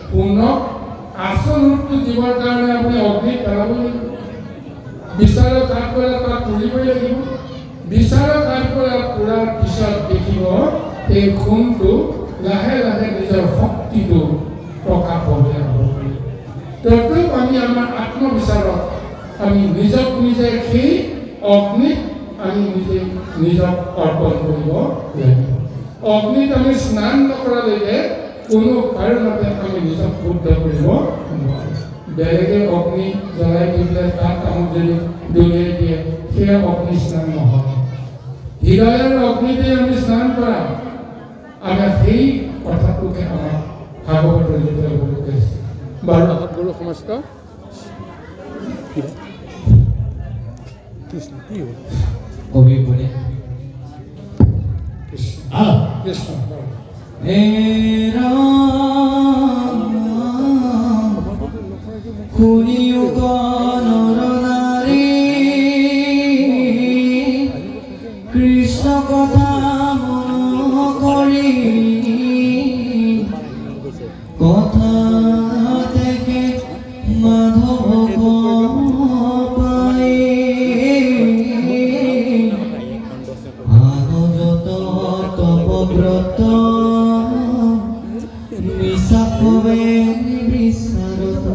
সোণক আচল ৰূপটো দিবৰ কাৰণে আপুনি অগ্নিত পেলাব লাগিব বিচাৰৰ কাঠ কৰা তাত পুৰিবই লাগিব বিচাৰৰ কাঠ কৰা পুৰাৰ পিছত দেখিব এই সোণটো লাহে লাহে নিজৰ শক্তিটো প্ৰকাশ হ'বলৈ আৰম্ভ কৰিব তথাপিও আমি আমাৰ আত্মবিচাৰত আমি নিজক নিজে সেই অগ্নিত আমি নিজে নিজক অৰ্পণ কৰিব লাগিব অগ্নিত আমি স্নান নকৰালৈকে কোনো কাৰণতে আমি নিজক শুদ্ধ কৰিব নোৱাৰোঁ বেলেগে অগ্নি জ্বলাই দি পেলাই তাত আমাক যদি দলিয়াই দিয়ে সেয়া অগ্নি স্নান নহয় হৃদয়ৰ অগ্নিতে আমি স্নান কৰাম আমাৰ সেই কথাটোকে আমাক ভাগৱতৰ যেতিয়া কৈছে বাৰু গুৰু সমস্ত কৃষ্ণ কি হ'ল কবি বলে কৃষ্ণ হে ৰাম শুনিও গণৰ নাৰী কৃষ্ণ কথা মন কৰি কথা দেখে মাধৱ পাই আগজত তপব্ৰত মিছাকবে বিচাৰত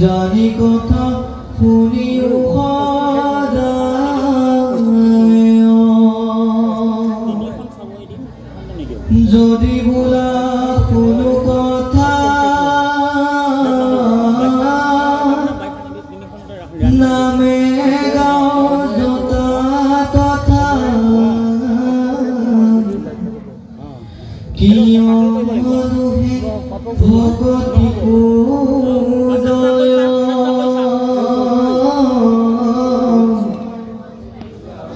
জানি কথা শুনিও যদি বোলা শুনো কথা নামে গাঁও জোতা তথা কিয় মনুহে ভগতি পূজয়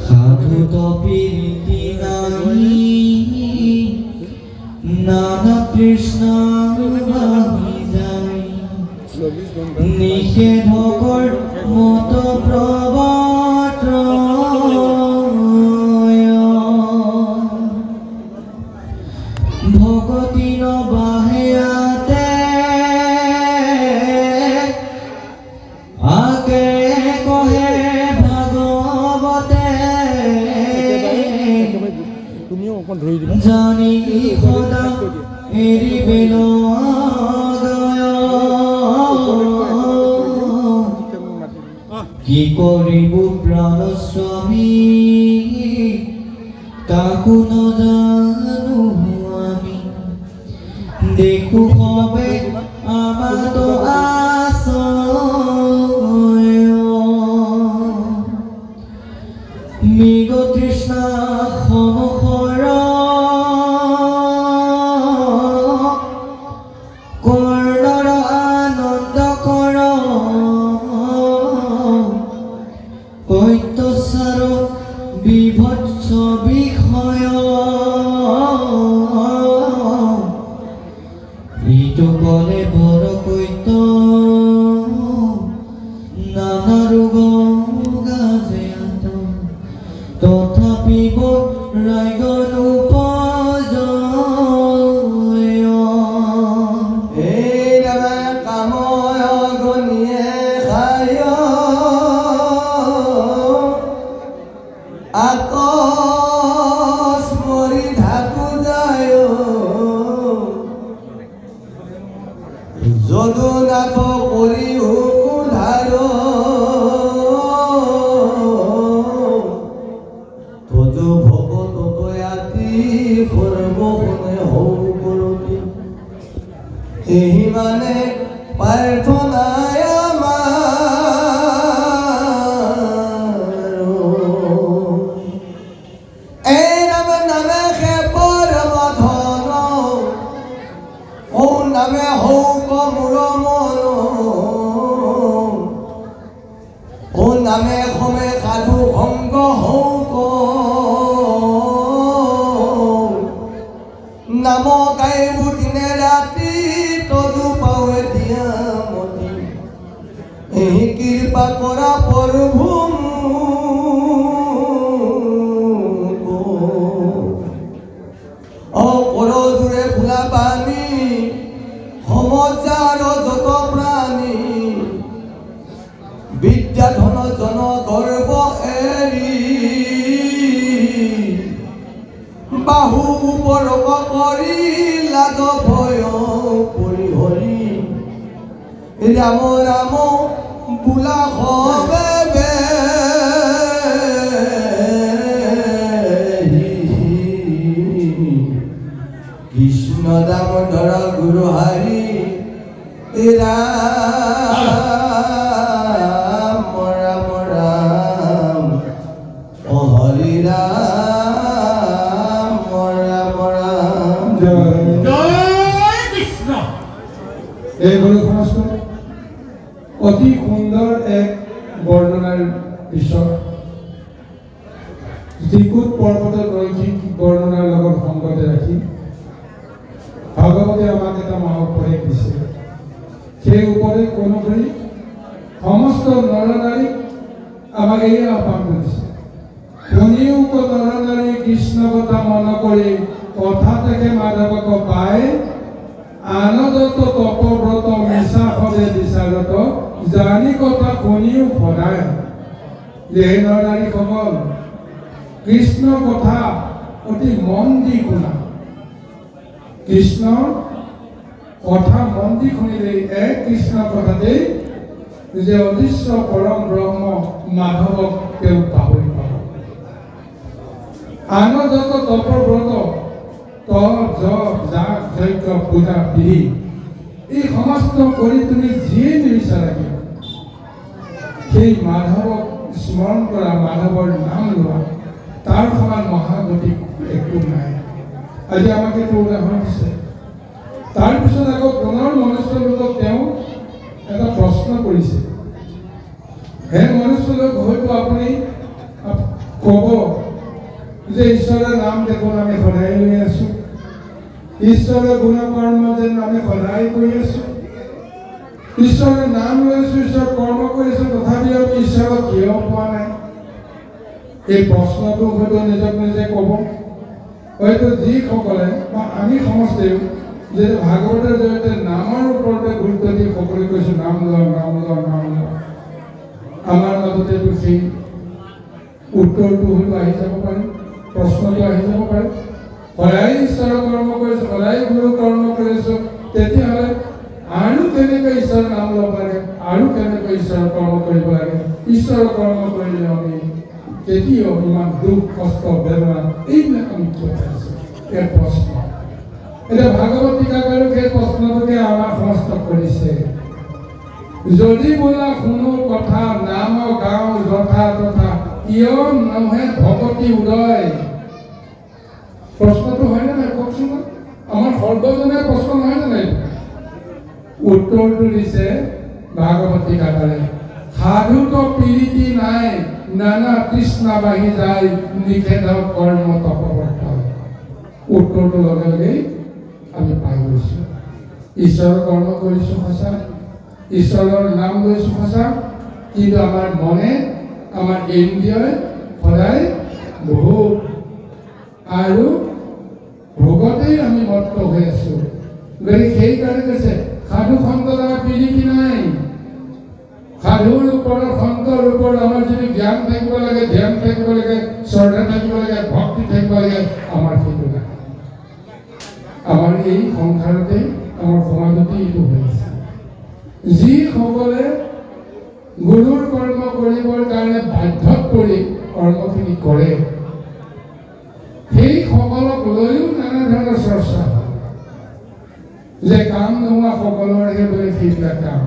সাধু তপীতি নাহি নানা কৃষ্ণ ভাবি যায় নিষেধকৰ মত প্ৰবৰ্তয় ভগতি নবাহেয়াতে আগে কহে ভাগৱতে জানি সদা এৰিবে কি কৰিব প্ৰাণ স্বামী তাকো নজানো আমি দেখো সবে আমাতো আশ্ৰয় মৃগ তৃষ্ণা সমসৰ কৰ্ণৰ আনন্দ কৰ অত্যাচাৰ বিভৎস বিষয় ইটো যদুনাথ কৰি উদ্ধাৰ তজু ভকত তয়াতি সৰ্বগুণে হৌ কৰতি এই মানে প্ৰাৰ্থনায় নামে হৌক মোৰ মন ও নামে সমে সাধু সংগ হৌক নাম গাইব দিনে ৰাতি তদু পাৱে দিয়া মতি এই কৃপা কৰা প্ৰভু ও পৰজুৰে ফুলা পানী সমজাৰ যত প্ৰাণী বিদ্যা ধন জন গৰ্ব এৰি বাহু উপৰক কৰি লাগ ভয় পৰিহৰি ৰাম ৰাম বোলা হবে কৃষ্ণ দামোদৰ গুৰু হৰি ৰাম ৰাম ৰাম অ হৰি ৰাম ৰাম ৰাম জয় কৃষ্ণ। এই হল সংস্কৃত অতি সুন্দৰ এক বৰ্ণনাৰ পিছত ত্ৰিকুট পৰ্বতৰ ৰৈখিক বৰ্ণনাৰ লগত সংগতে ৰাখি ভাগৱতে আমাক এটা মহাউপদেশ দিছে। সেই উপদেশ অনুসৰি সমস্ত নৰ নাৰীক আমাক এই আহ্বান কৰিছে, শুনিও নৰ নাৰী কৃষ্ণ কথা মন কৰি কথা থেকে মাধৱক পাই আনন্দত তপব্ৰত মিছা পদে বিচাৰত জানি কথা শুনিও সদায়। যে নৰ নাৰীসকল কৃষ্ণ কথা অতি মন দি শুনা, কৃষ্ণ কথা মন দি শুনিলে এক কৃষ্ণ কথাতেই যে অদৃশ্য পৰম ব্ৰহ্ম মাধৱক তেওঁ পাহৰি পাব। আন যত তপব্ৰত তপ জপ যাগ যজ্ঞ পূজা বিধি এই সমস্ত কৰি তুমি যিয়ে নিবিচাৰা কিয় সেই মাধৱক স্মৰণ কৰা, মাধৱৰ নাম লোৱা, তাৰ সমান মহাগতি একো নাই। আজি আমাক এইটো উদাহৰণ দিছে। তাৰপিছত আকৌ পুনৰ মনুষ্য লোকক তেওঁ এটা প্ৰশ্ন কৰিছে, হে মনুষ্য লোক, হয়তো আপুনি ক'ব যে ঈশ্বৰৰ নাম দেখোন আমি সদায় লৈ আছো, ঈশ্বৰৰ গুণকৰ্ম যেন আমি সদায় কৰি আছো, ঈশ্বৰৰ নাম লৈছো, ঈশ্বৰৰ কৰ্ম কৰিছো, তথাপিও আমি ঈশ্বৰক কিয় পোৱা নাই? এই প্ৰশ্নটো হয়তো নিজক নিজে ক'ব। হয়তো যিসকলে বা আমি সমষ্টিও যে ভাগৱতৰ জৰিয়তে নামৰ ওপৰতে গুৰুত্ব দি সকলোৱে কৈছো নাম লোৱা নাম লোৱা নাম লোৱা, আমাৰ মাজতে সেই উত্তৰটো হয়তো আহি যাব পাৰে, প্ৰশ্নটো আহি যাব পাৰে। সদায় ঈশ্বৰৰ কৰ্ম কৰিছো, সদায় গুৰু কৰ্ম কৰিছো, তেতিয়াহ'লে আৰু কেনেকৈ ঈশ্বৰৰ নাম ল'ব লাগে, আৰু কেনেকৈ ঈশ্বৰৰ কৰ্ম কৰিব লাগে? ঈশ্বৰৰ কৰ্ম কৰিলে আমি কেতিয়াও ইমান দুখ কষ্ট বেদনা এইবিলাক আমি কিয় পাইছো? এই প্ৰশ্ন এতিয়া ভাগৱত টীকাকাৰে সেই প্ৰশ্নটোকে আমাৰ সমস্ত কৰিছে। যদি বোলা শুনো কথা নাম গাঁও যথা তথা কিয় নহে ভকতি উদয়। প্ৰশ্নটো হয়নে নাই কওকচোন? আমাৰ সৰ্বজনে প্ৰশ্ন নহয়নে নাই? উত্তৰটো দিছে ভাগৱত টীকাকাৰে, সাধুত পীড়িতি নাই নানা তৃষ্ণা বাঢ়ি যায় নিষেধ কৰ্ম তপৱৰ্ত। উত্তৰটো লগে লগেই আমি পাই গৈছো। ঈশ্বৰৰ কৰ্ম কৰিছো সঁচা, ঈশ্বৰৰ নাম লৈছো সঁচা, কিন্তু আমাৰ মনে আমাৰ ইন্দ্ৰিয়ই সদায় ভোগ আৰু ভোগতেই আমি মত্ত হৈ আছো। গতিকে সেইকাৰণে কৈছে সাধু সন্ত দ্বাৰা পীড়িতি নাই। সাধুৰ ওপৰত সন্তৰ ওপৰত আমাৰ যদি জ্ঞান থাকিব লাগে, ধ্যান থাকিব লাগে, শ্ৰদ্ধা থাকিব লাগে, ভক্তি থাকিব লাগে, আমাৰ সেইটো নাই। আমাৰ এই সংসাৰতে আমাৰ সমাজতে এইটো হৈ আছে। যিসকলে গুৰুৰ কৰ্ম কৰিবৰ কাৰণে বাধ্যত পৰি কৰ্মখিনি কৰে, সেইসকলক লৈও নানা ধৰণৰ চৰ্চা হয় যে কাম নোহোৱা সকলৰহে বোলে সেইবিলাক কাম।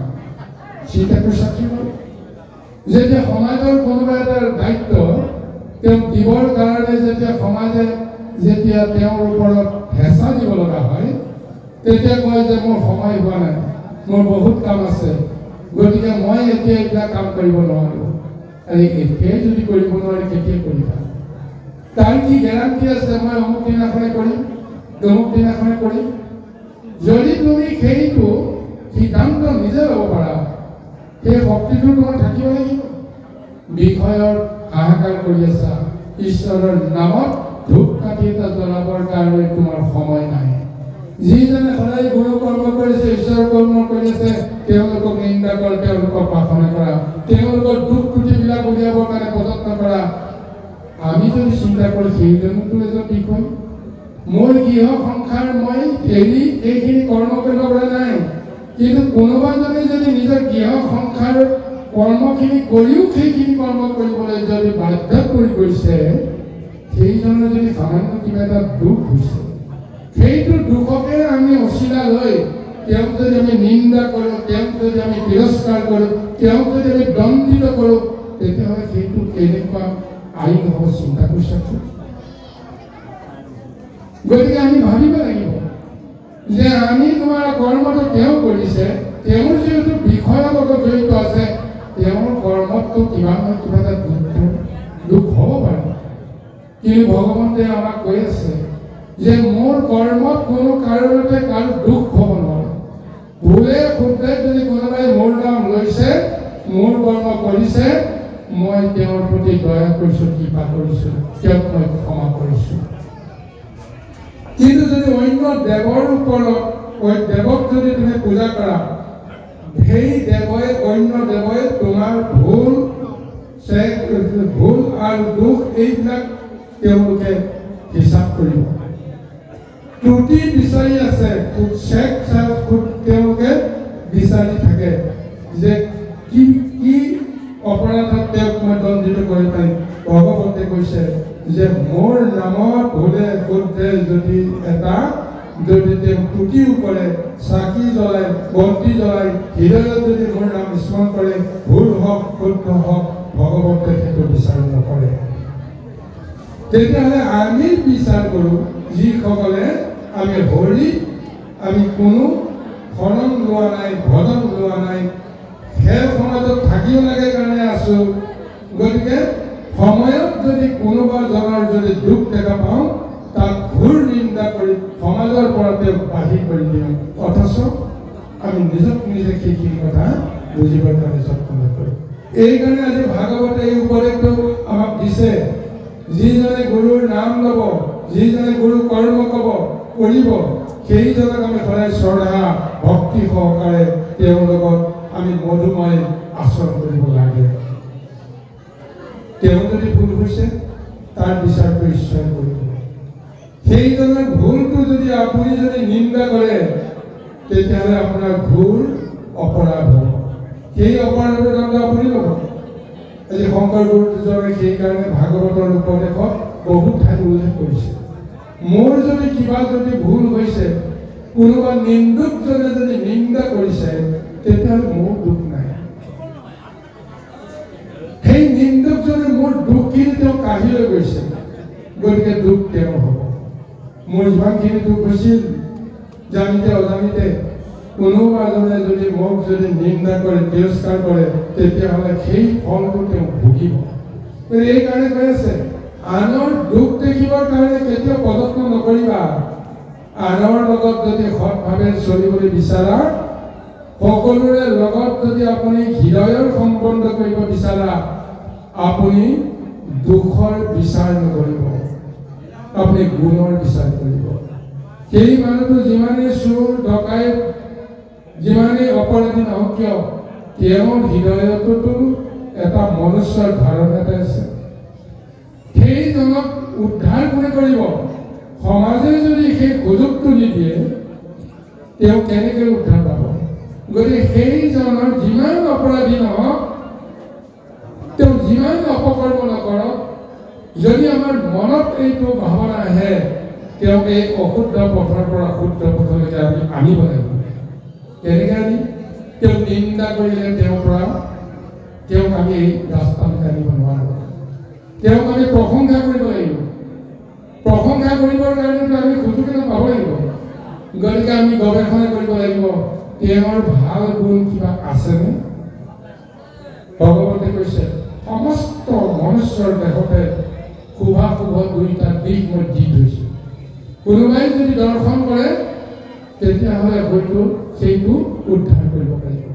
চিন্তাটো চাকিব যেতিয়া সমাজৰ কোনোবা এটা দায়িত্ব তেওঁ দিবৰ কাৰণে যেতিয়া সমাজে যেতিয়া তেওঁৰ ওপৰত হেঁচা দিব লগা হয়, তেতিয়া কয় যে মোৰ সময় হোৱা নাই, মোৰ বহুত কাম আছে, গতিকে মই এতিয়া এইবিলাক কাম কৰিব নোৱাৰোঁ। আৰু এতিয়াই যদি কৰিব নোৱাৰি কেতিয়া কৰিবা? তাৰ কি গেৰাণ্টি আছে মই অমুক দিনাখনে কৰিম, তমুক দিনাখনে কৰিম? যদি তুমি সেইটো সিদ্ধান্ত নিজে ল'ব পাৰা, সেই শক্তিটো তোমাৰ থাকিব লাগিব। বিষয়ৰ হাহাকাৰ কৰি আছা, ঈশ্বৰৰ নামত ধূপকাঠি এটা জ্বলাবৰ কাৰণে তোমাৰ সময় নাই। যিজনে সদায় গুৰু কৰ্ম কৰিছে, ঈশ্বৰৰ কৰ্ম কৰি আছে, তেওঁলোকক নিন্দা কৰা, তেওঁলোকক প্ৰাৰ্থনা কৰা, তেওঁলোকৰ দুখ ত্ৰুটিবিলাক উলিয়াবৰ কাৰণে প্ৰযত্ন কৰা। আমি যদি চিন্তা কৰোঁ সেইজনতো এজন বিষয়, মোৰ গৃহ সংসাৰ মই এৰি এইখিনি কৰ্ম কৰিব পৰা নাই, কিন্তু কোনোবাজনে যদি নিজৰ গৃহ সংসাৰ কৰ্মখিনি কৰিও সেইখিনি কৰ্ম কৰিবলৈ যদি বাধ্য কৰি গৈছে, সেইজনৰ যদি সামান্য কিবা এটা দুখ হৈছে, সেইটো দুখকে আমি অচিলা লৈ তেওঁক যদি আমি নিন্দা কৰোঁ, তেওঁক যদি আমি তিৰস্কাৰ কৰোঁ, তেওঁক যদি আমি দণ্ডিত কৰোঁ, তেতিয়াহ'লে সেইটো কেনেকুৱা আইন হ'ব চিন্তা কৰি চাওকচোন। গতিকে আমি ভাবিব লাগিব যে আমি নোৱাৰা কৰ্মটো তেওঁ কৰিছে, তেওঁৰ যিহেতু বিষয়ৰ লগত জড়িত আছে, তেওঁৰ কৰ্মতটো কিবা নহয় কিবা এটা দুখ হ'ব পাৰে। কিন্তু ভগৱন্তে আমাক কৈ আছে যে মোৰ কৰ্মত কোনো কাৰণতে কাৰো দুখ হ'ব নোৱাৰে। ভুলে শুদ্ধে যদি কোনোবাই মোৰ নাম লৈছে, মোৰ কৰ্ম কৰিছে, মই তেওঁৰ প্ৰতি দয়া কৰিছোঁ, কৃপা কৰিছোঁ, তেওঁক মই ক্ষমা কৰিছোঁ। কিন্তু যদি অন্য দেৱৰ ওপৰত দেৱক যদি তুমি পূজা কৰা, সেই দেৱই অন্য দেৱই তোমাৰ ভুল আৰু দুখ এইবিলাক তেওঁলোকে হিচাপ কৰিব। ত্ৰুটি বিচাৰি আছে, তেওঁলোকে বিচাৰি থাকে যে কি কি অপৰাধত তেওঁক মই দণ্ডিত কৰিব পাৰিম। ভগৱন্তে কৈছে যে মোৰ নামত ভুলে শুদ্ধে যদি তেওঁ ত্ৰুটিও কৰে, চাকি জ্বলাই, বন্তি জ্বলাই, হৃদয়ত যদি মোৰ নাম স্মৰণ কৰে, ভুল হওক শুদ্ধ হওক, ভগৱন্তে সেইটো বিচাৰ নকৰে। তেতিয়াহ'লে আমি বিচাৰ কৰোঁ যিসকলে আমি হৰি, আমি কোনো শৰণ লোৱা নাই, ভজন লোৱা নাই, খেল সমাজত থাকিব লাগে কাৰণে আছোঁ। গতিকে সময়ত যদি কোনোবা জনৰ যদি দুখ দেখা পাওঁ, তাক ঘূৰ নিন্দা কৰি সমাজৰ পৰা তেওঁক বাহিৰ কৰি দিওঁ, অথচ আমি নিজক নিজে সেইখিনি কথা বুজিবৰ কাৰণে যত্ন নকৰোঁ। এইকাৰণে আজি ভাগৱতে এই উপদেশটো আমাক দিছে, যিজনে গুৰুৰ নাম ল'ব, যিজনে গুৰুৰ কৰ্ম কৰিব, সেইজনক আমি সদায় শ্ৰদ্ধা ভক্তি সহকাৰে তেওঁৰ লগত আমি মধুময় আচৰণ কৰিব লাগে। তেওঁ যদি ভুল হৈছে, তাৰ বিচাৰটো ঈশ্বৰে কৰিব। সেইজনৰ ভুলটো যদি আপুনি যদি নিন্দা কৰে, তেতিয়াহ'লে আপোনাৰ ভুল অপৰাধ হ'ব। সেই অপৰাধৰ দণ্ড আপুনি ল'ব। আজি শংকৰ গুৰুজনে সেইকাৰণে ভাগৱতৰ উপদেশত বহুত ঠাইত উল্লেখ কৰিছে, মোৰ যদি কিবা যদি ভুল হৈছে, কোনোবা নিন্দুকজনে যদি নিন্দা কৰিছে, তেতিয়াহ'লে মোৰ দুখ নাই। সেই নিন্দুকজনে মোৰ দুখখিনি তেওঁ কাঢ়ি লৈ গৈছে, গতিকে দুখ তেওঁ হ'ব। মোৰ যিমানখিনি দুখ হৈছিল, জানিতে অজানিতে কোনোবা এজনে যদি মোক যদি নিন্দা কৰে, তিৰস্কাৰ কৰে, তেতিয়াহ'লে সেই ফলটো তেওঁ ভুগিব। এইকাৰণে কৈ আছে, আনৰ দুখ দেখিবৰ কাৰণে কেতিয়াও প্ৰযত্ন নকৰিবা। আনৰ লগত যদি সৎভাৱে চলিবলৈ বিচাৰা, সকলোৰে লগত যদি আপুনি হৃদয়ৰ সম্বন্ধ কৰিব বিচাৰা, আপুনি দুখৰ বিচাৰ নকৰিব, আপুনি গুণৰ বিচাৰ কৰিব। সেই মানুহটো যিমানেই চোৰ ডকাইত, যিমানেই অপৰাধী নহওক কিয়, তেওঁৰ হৃদয়ততো এটা মনুষ্যৰ ধাৰণা এটা আছে। সেইজনক উদ্ধাৰ কোনে কৰিব? সমাজে যদি সেই সুযোগটো নিদিয়ে, তেওঁ কেনেকৈ উদ্ধাৰ পাব? গতিকে সেইজনৰ যিমান অপৰাধী নহওক তেওঁ যিমান অপকৰ্ম নকৰক যদি আমাৰ মনত এইটো ভাৱনা আহে তেওঁক এই অশুদ্ধ পথৰ পৰা শুদ্ধ পথলৈকে আমি আনিব লাগিব। কেনেকৈ আনি তেওঁক নিন্দা কৰিলে তেওঁৰ পৰা তেওঁক আমি এই ৰাস্তালৈকে আনিব নোৱাৰোঁ। তেওঁক আমি প্ৰশংসা কৰিব লাগিব। প্ৰশংসা কৰিবৰ কাৰণেতো আমি সুযোগ পাব লাগিব। গতিকে আমি গৱেষণা কৰিব লাগিব তেওঁৰ ভাল গুণ কিবা আছেনে। ভগৱন্তে কৈছে সমস্ত মনুষ্যৰ দেহতে শুভাশুভ দুইটা দিশ মই দি থৈছোঁ। কোনোবাই যদি দৰ্শন কৰে তেতিয়াহ'লে হয়তো সেইটো উদ্ধাৰ কৰিব পাৰিব।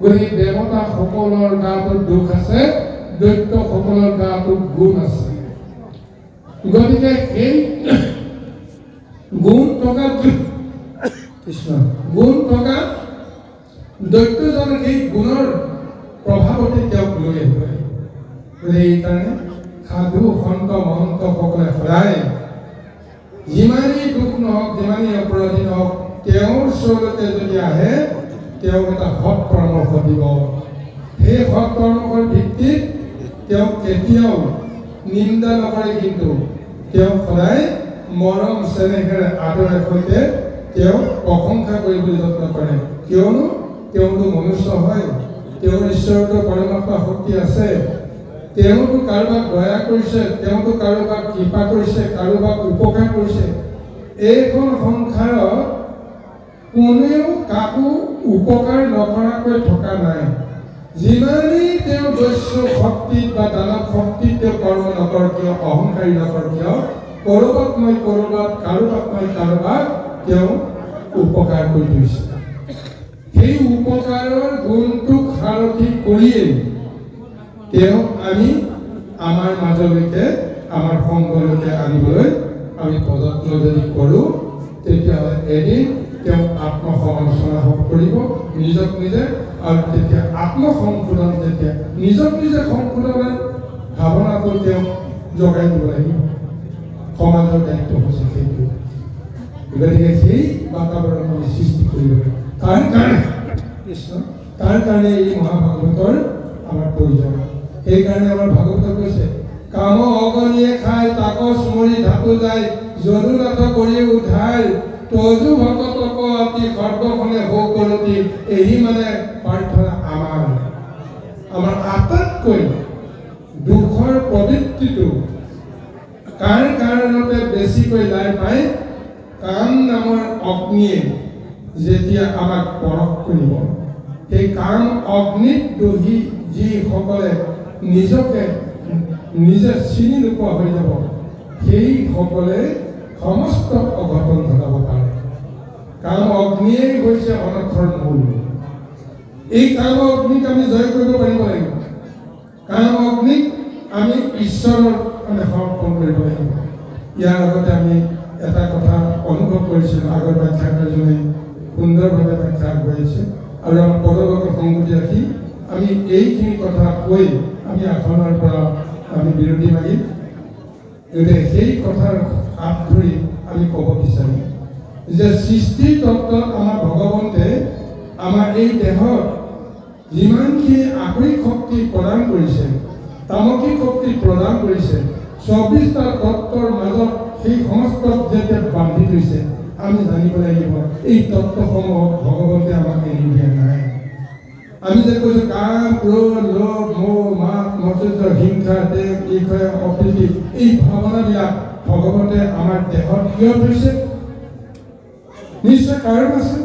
গতিকে দেৱতাসকলৰ গাতো দুখ আছে, দৈত্যসকলৰ গাতো গুণ আছে। গতিকে সেই গুণ থকা গুণ থকা দৈত্যজনে সেই গুণৰ প্ৰভাৱতে তেওঁক লৈ আহিব। গতিকে এইকাৰণে সাধু সন্ত মহন্তসকলে সদায় যিমানেই দুখ নহওক যিমানেই অপৰাধী নহওক তেওঁৰ ওচৰলৈকে যদি আহে তেওঁক এটা সৎ পৰামৰ্শ দিব। সেই সৎ পৰামৰ্শৰ ভিত্তিত তেওঁক কেতিয়াও নিন্দা নকৰে, কিন্তু তেওঁক সদায় মৰম চেনেহেৰে আদৰৰ সৈতে তেওঁক প্ৰশংসা কৰিবলৈ যত্ন কৰে। কিয়নো তেওঁতো মনুষ্য হয়, তেওঁৰ ঈশ্বৰতো পৰমাত্মা শক্তি আছে। তেওঁতো কাৰোবাক দয়া কৰিছে, তেওঁতো কাৰোবাক কৃপা কৰিছে, কাৰোবাক উপকাৰ কৰিছে। এইখন সংসাৰত কোনেও কাকো উপকাৰ নকৰাকৈ থকা নাই। যিমানেই তেওঁ দস্যু শক্তিত বা দানৱ শক্তিত তেওঁ কৰ্ম নকৰক কিয়, অহংকাৰী নকৰক কিয়, ক'ৰবাত মই ক'ৰবাত কাৰোবাক মই কাৰোবাক তেওঁ উপকাৰ কৰি থৈছে। সেই উপকাৰৰ গুণটোক সাৰথি কৰিয়েই তেওঁক আমি আমাৰ মাজলৈকে আমাৰ সংগলৈকে আনিবলৈ আমি প্ৰযত্ন যদি কৰোঁ তেতিয়াহ'লে এদিন তেওঁ আত্মসমালোচনা কৰিব নিজক নিজে, আৰু তেতিয়া আত্মসংশোধন যেতিয়া নিজক নিজে সংশোধনৰ ভাৱনাটো তেওঁক জগাই দিব লাগিব। সমাজৰ দায়িত্ব হৈছে সেইটো। গতিকে সেই বাতাবৰণ আমি সৃষ্টি কৰিব লাগিব। তাৰ কাৰণে এই মহাভাগৱতৰ আমাৰ প্ৰয়োজন। সেইকাৰণে আমাৰ ভাগৱত কৈছে কাম অগণিয়ে খাই তাক স্মৰি ধাতু যায় যদুনাথ কৰি উঠাই তজু ভকতক অতি সৰ্বখনে হৌ কৰতি। এই মানে প্ৰাৰ্থনা আমাৰ আটাইতকৈ দুখৰ প্ৰবৃত্তিটো কাৰ কাৰণতে বেছিকৈ লাই পায়, কাম নামৰ অগ্নিয়ে যেতিয়া আমাক পৰশ কৰিব। সেই কাম অগ্নিত দহি যিসকলে নিজকে নিজে চিনি নোপোৱা হৈ যাব, সেইসকলে সমস্ত অঘটন ঘটাব পাৰে। কাম অগ্নিয়েই হৈছে অনৰ্থৰ মূল। এই কাম অগ্নিক আমি জয় কৰিব পাৰিব লাগিব। কাম অগ্নিক আমি ঈশ্বৰৰ আমি সমৰ্পণ কৰিব লাগিব। ইয়াৰ আগতে আমি এটা কথা অনুভৱ কৰিছিলোঁ, আগৰ ব্যাখ্যাকাৰজনে সুন্দৰভাৱে ব্যাখ্যা আগবঢ়াইছে, আৰু আমাৰ পদগত সংগতি ৰাখি আমি এইখিনি কথা কৈ আমি আসনৰ পৰা আমি বিৰতি মাগিম। গতিকে সেই কথাৰ হাত ধৰি আমি ক'ব বিচাৰিম যে সৃষ্টিৰ তত্ত্বত আমাৰ ভগৱন্তে আমাৰ এই দেহত যিমানখিনি আকৰিক শক্তি প্ৰদান কৰিছে, তামসিক শক্তি প্ৰদান কৰিছে, 24টা তত্ত্বৰ মাজত সেই সমস্ত যেতিয়া বান্ধি থৈছে, আমি জানিব লাগিব এই তত্ত্বসমূহ ভগৱন্তে আমাক এৰি দিয়া নাই। আমি যে কৈছোঁ কাম, ক্ৰোধ, লোভ, মোহ, মাত, মৎসৰ্য, হিংসা, দেহ, বিষয়, অপ্ৰীতি, এই ভাৱনাবিলাক ভগৱন্তে আমাৰ দেহত কিয় থৈছে? নিশ্চয় কাৰণ আছে।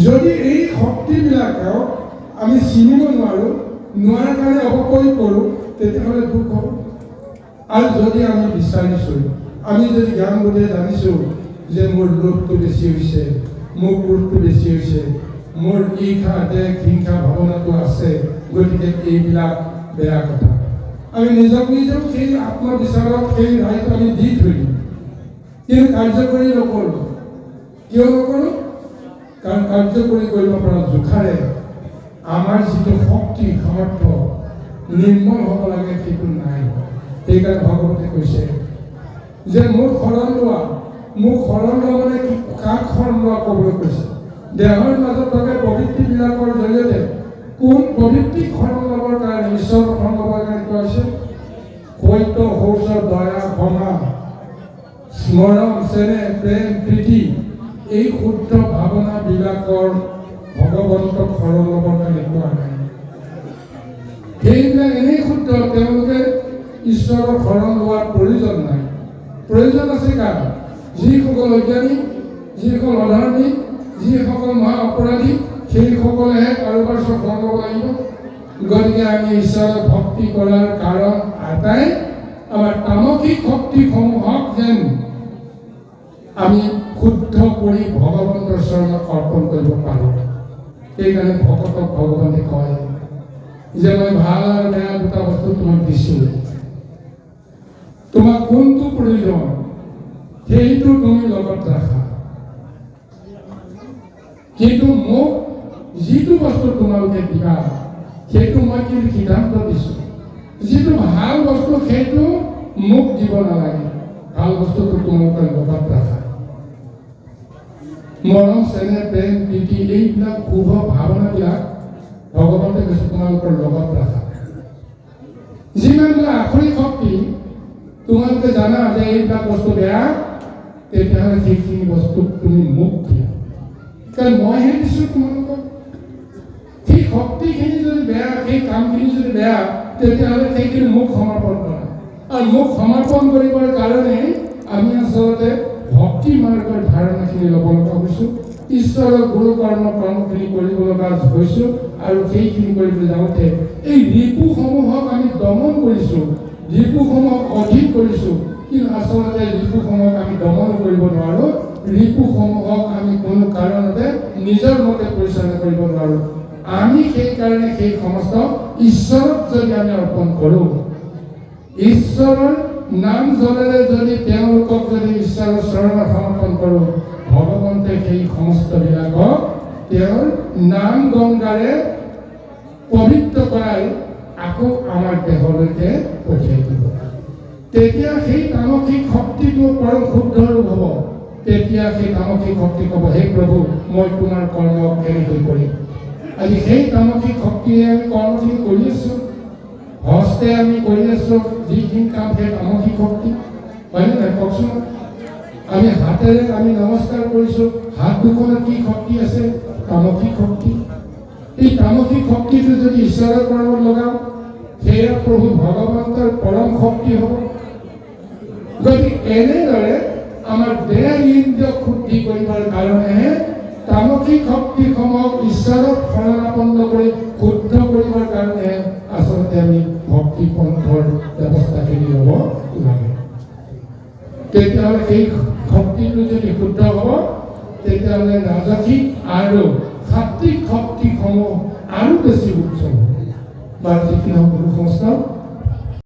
যদি এই শক্তিবিলাকক আমি চিনিব নোৱাৰাৰ কাৰণে অপপ্ৰয়োগ কৰোঁ, তেতিয়াহ'লে দুখ হ'ব। আৰু যদি আমি বিচাৰিছোঁ, আমি যদি জ্ঞান বুদ্ধিৰে জানিছোঁ যে মোৰ লোভটো বেছি হৈছে, মোৰ ক্ৰোধটো বেছি হৈছে, মোৰ ঈৰ্ষা, দেহ, হিংসা ভাৱনাটো আছে, গতিকে এইবিলাক বেয়া কথা, আমি নিজক নিজেও সেই আত্মবিচাৰক সেই ৰাইটো আমি দি থৈ দিওঁ, কিন্তু কাৰ্যকৰী নকৰোঁ। কিয় নকৰোঁ? কাৰণ কাৰ্যকৰী কৰিব পৰা জোখাৰে আমাৰ যিটো শক্তি সামৰ্থ্য নিৰ্মল হ'ব লাগে সেইটো নাই। সেইকাৰণে ভগৱতে কৈছে যে মোক শৰণ লোৱা। মোক শৰণ লোৱা মানে কি? কাক শৰণ লোৱা ক'বলৈ কৈছে? দেহৰ মাজত থকা প্ৰবৃত্তিবিলাকৰ জৰিয়তে কোন প্ৰবৃত্তি খৰণ ল'বৰ কাৰণে ঈশ্বৰৰ শৰণ ল'বৰ কাৰণে কোৱা হৈছে কৈত শৌচ দয়া ক্ষমা স্মৰণ চেনেহ প্ৰেম প্ৰীতি এই শুদ্ধ ভাৱনাবিলাকৰ ভগৱন্তক শৰণ ল'বৰ কাৰণে কোৱা নাই সেইবিলাক এনেই শুদ্ধ তেওঁলোকে ঈশ্বৰৰ শৰণ লোৱাৰ প্ৰয়োজন নাই প্ৰয়োজন আছে কাৰ যিসকল অজ্ঞানী যিসকল অধাৰ্মিক যিসকল মহা অপৰাধী সেইসকলেহে কাৰোবাৰ ওচৰত শৰণ ল'ব লাগিব গতিকে আমি ঈশ্বৰৰ ভক্তি কৰাৰ কাৰণ এটাই আমাৰ তামসিক শক্তিসমূহক যেন আমি শুদ্ধ কৰি ভগৱন্তৰ চৰণত অৰ্পণ কৰিব পাৰোঁ সেইকাৰণে ভকতক ভগৱানে কয় যে মই ভাল আৰু বেয়া দুটা বস্তু তোমাক দিছোঁ তোমাক কোনটো প্ৰয়োজন সেইটো তুমি লগত ৰাখা কিন্তু মোক যিটো বস্তু তোমালোকে দিবা সেইটো মই কিন্তু সিদ্ধান্ত দিছোঁ যিটো ভাল বস্তু সেইটো মোক দিব নালাগে ভাল বস্তুটো তোমালোকে লগত ৰাখা মৰম চেনেহ প্ৰেম প্ৰীতি এইবিলাক শুভ ভাৱনাবিলাক ভগৱন্তে কৈছে তোমালোকৰ লগত ৰাখা যিমানবিলাক আখৰিক শক্তি তোমালোকে জানা যে এইবিলাক বস্তু বেয়া তেতিয়াহ'লে সেইখিনি বস্তু তুমি মোক দিয়া কাৰণ মইহে দিছোঁ তোমালোকক সেই শক্তিখিনি যদি বেয়া সেই কামখিনি যদি বেয়া তেতিয়াহ'লে সেইখিনি মোক সমৰ্পণ কৰা আৰু মোক সমৰ্পণ কৰিবৰ কাৰণে আমি আচলতে ভক্তি মাৰ্গৰ ধাৰণাখিনি ল'ব লগা হৈছোঁ ঈশ্বৰৰ গুৰু কৰ্মখিনি কৰিব লগা হৈছোঁ আৰু সেইখিনি কৰিবলৈ যাওঁতে এই ৰিপুসমূহক আমি দমন কৰিছোঁ ৰিপুসমূহক অধিক কৰিছোঁ কিন্তু আচলতে ৰিপুসমূহক আমি দমন কৰিব নোৱাৰোঁ ৰিপুসমূহক আমি কোনো কাৰণতে নিজৰ মতে পৰিচালনা কৰিব নোৱাৰোঁ আমি সেইকাৰণে সেই সমস্ত ঈশ্বৰক যদি আমি অৰ্পণ কৰোঁ ঈশ্বৰৰ নাম জলেৰে যদি তেওঁলোকক যদি ঈশ্বৰৰ চৰণত সমৰ্পণ কৰোঁ ভগৱন্তে সেই সমস্তবিলাকক তেওঁৰ নাম গংগাৰে পবিত্ৰ কৰাই আকৌ আমাৰ দেহলৈকে পঠিয়াই দিব তেতিয়া সেই তামসিক শক্তিটো পৰম শুদ্ধ ৰূপ হ'ব তেতিয়া সেই তামসিক শক্তি ক'ব হে প্ৰভু মই তোমাৰ কৰ্ম কেনেকৈ কৰিম আজি সেই তামসিক শক্তিৰে আমি কৰ্মখিনি কৰি আছোঁ হস্তে আমি কৰি আছোঁ যিখিনি কাম সেই তামসিক শক্তি হয়নে নাই কওকচোন আমি হাতেৰে আমি নমস্কাৰ কৰিছোঁ হাত দুখনত কি শক্তি আছে তামসিক শক্তি এই তামসিক শক্তিটো যদি ঈশ্বৰৰ কৰ্মত লগাওঁ সেয়া প্ৰভু ভগৱন্তৰ পৰম শক্তি হ'ব গতিকে এনেদৰে আমাৰ দেহ ইন্দ্ৰিয় শুদ্ধি কৰিবৰ কাৰণেহে তামসিক শক্তিসমূহক ঈশ্বৰক শৰণাপন্ন কৰি শুদ্ধ কৰিবৰ কাৰণে আচলতে আমি ভক্তি পন্থৰ ব্যৱস্থাখিনি ল'ব লাগে তেতিয়াহ'লে সেই শক্তিটো যদি শুদ্ধ হ'ব তেতিয়াহ'লে ৰাজসিক আৰু সাত্বিক শক্তিসমূহ আৰু বেছি উচ্চ হ'ব বা যিখিনি গুৰু সংস্থাও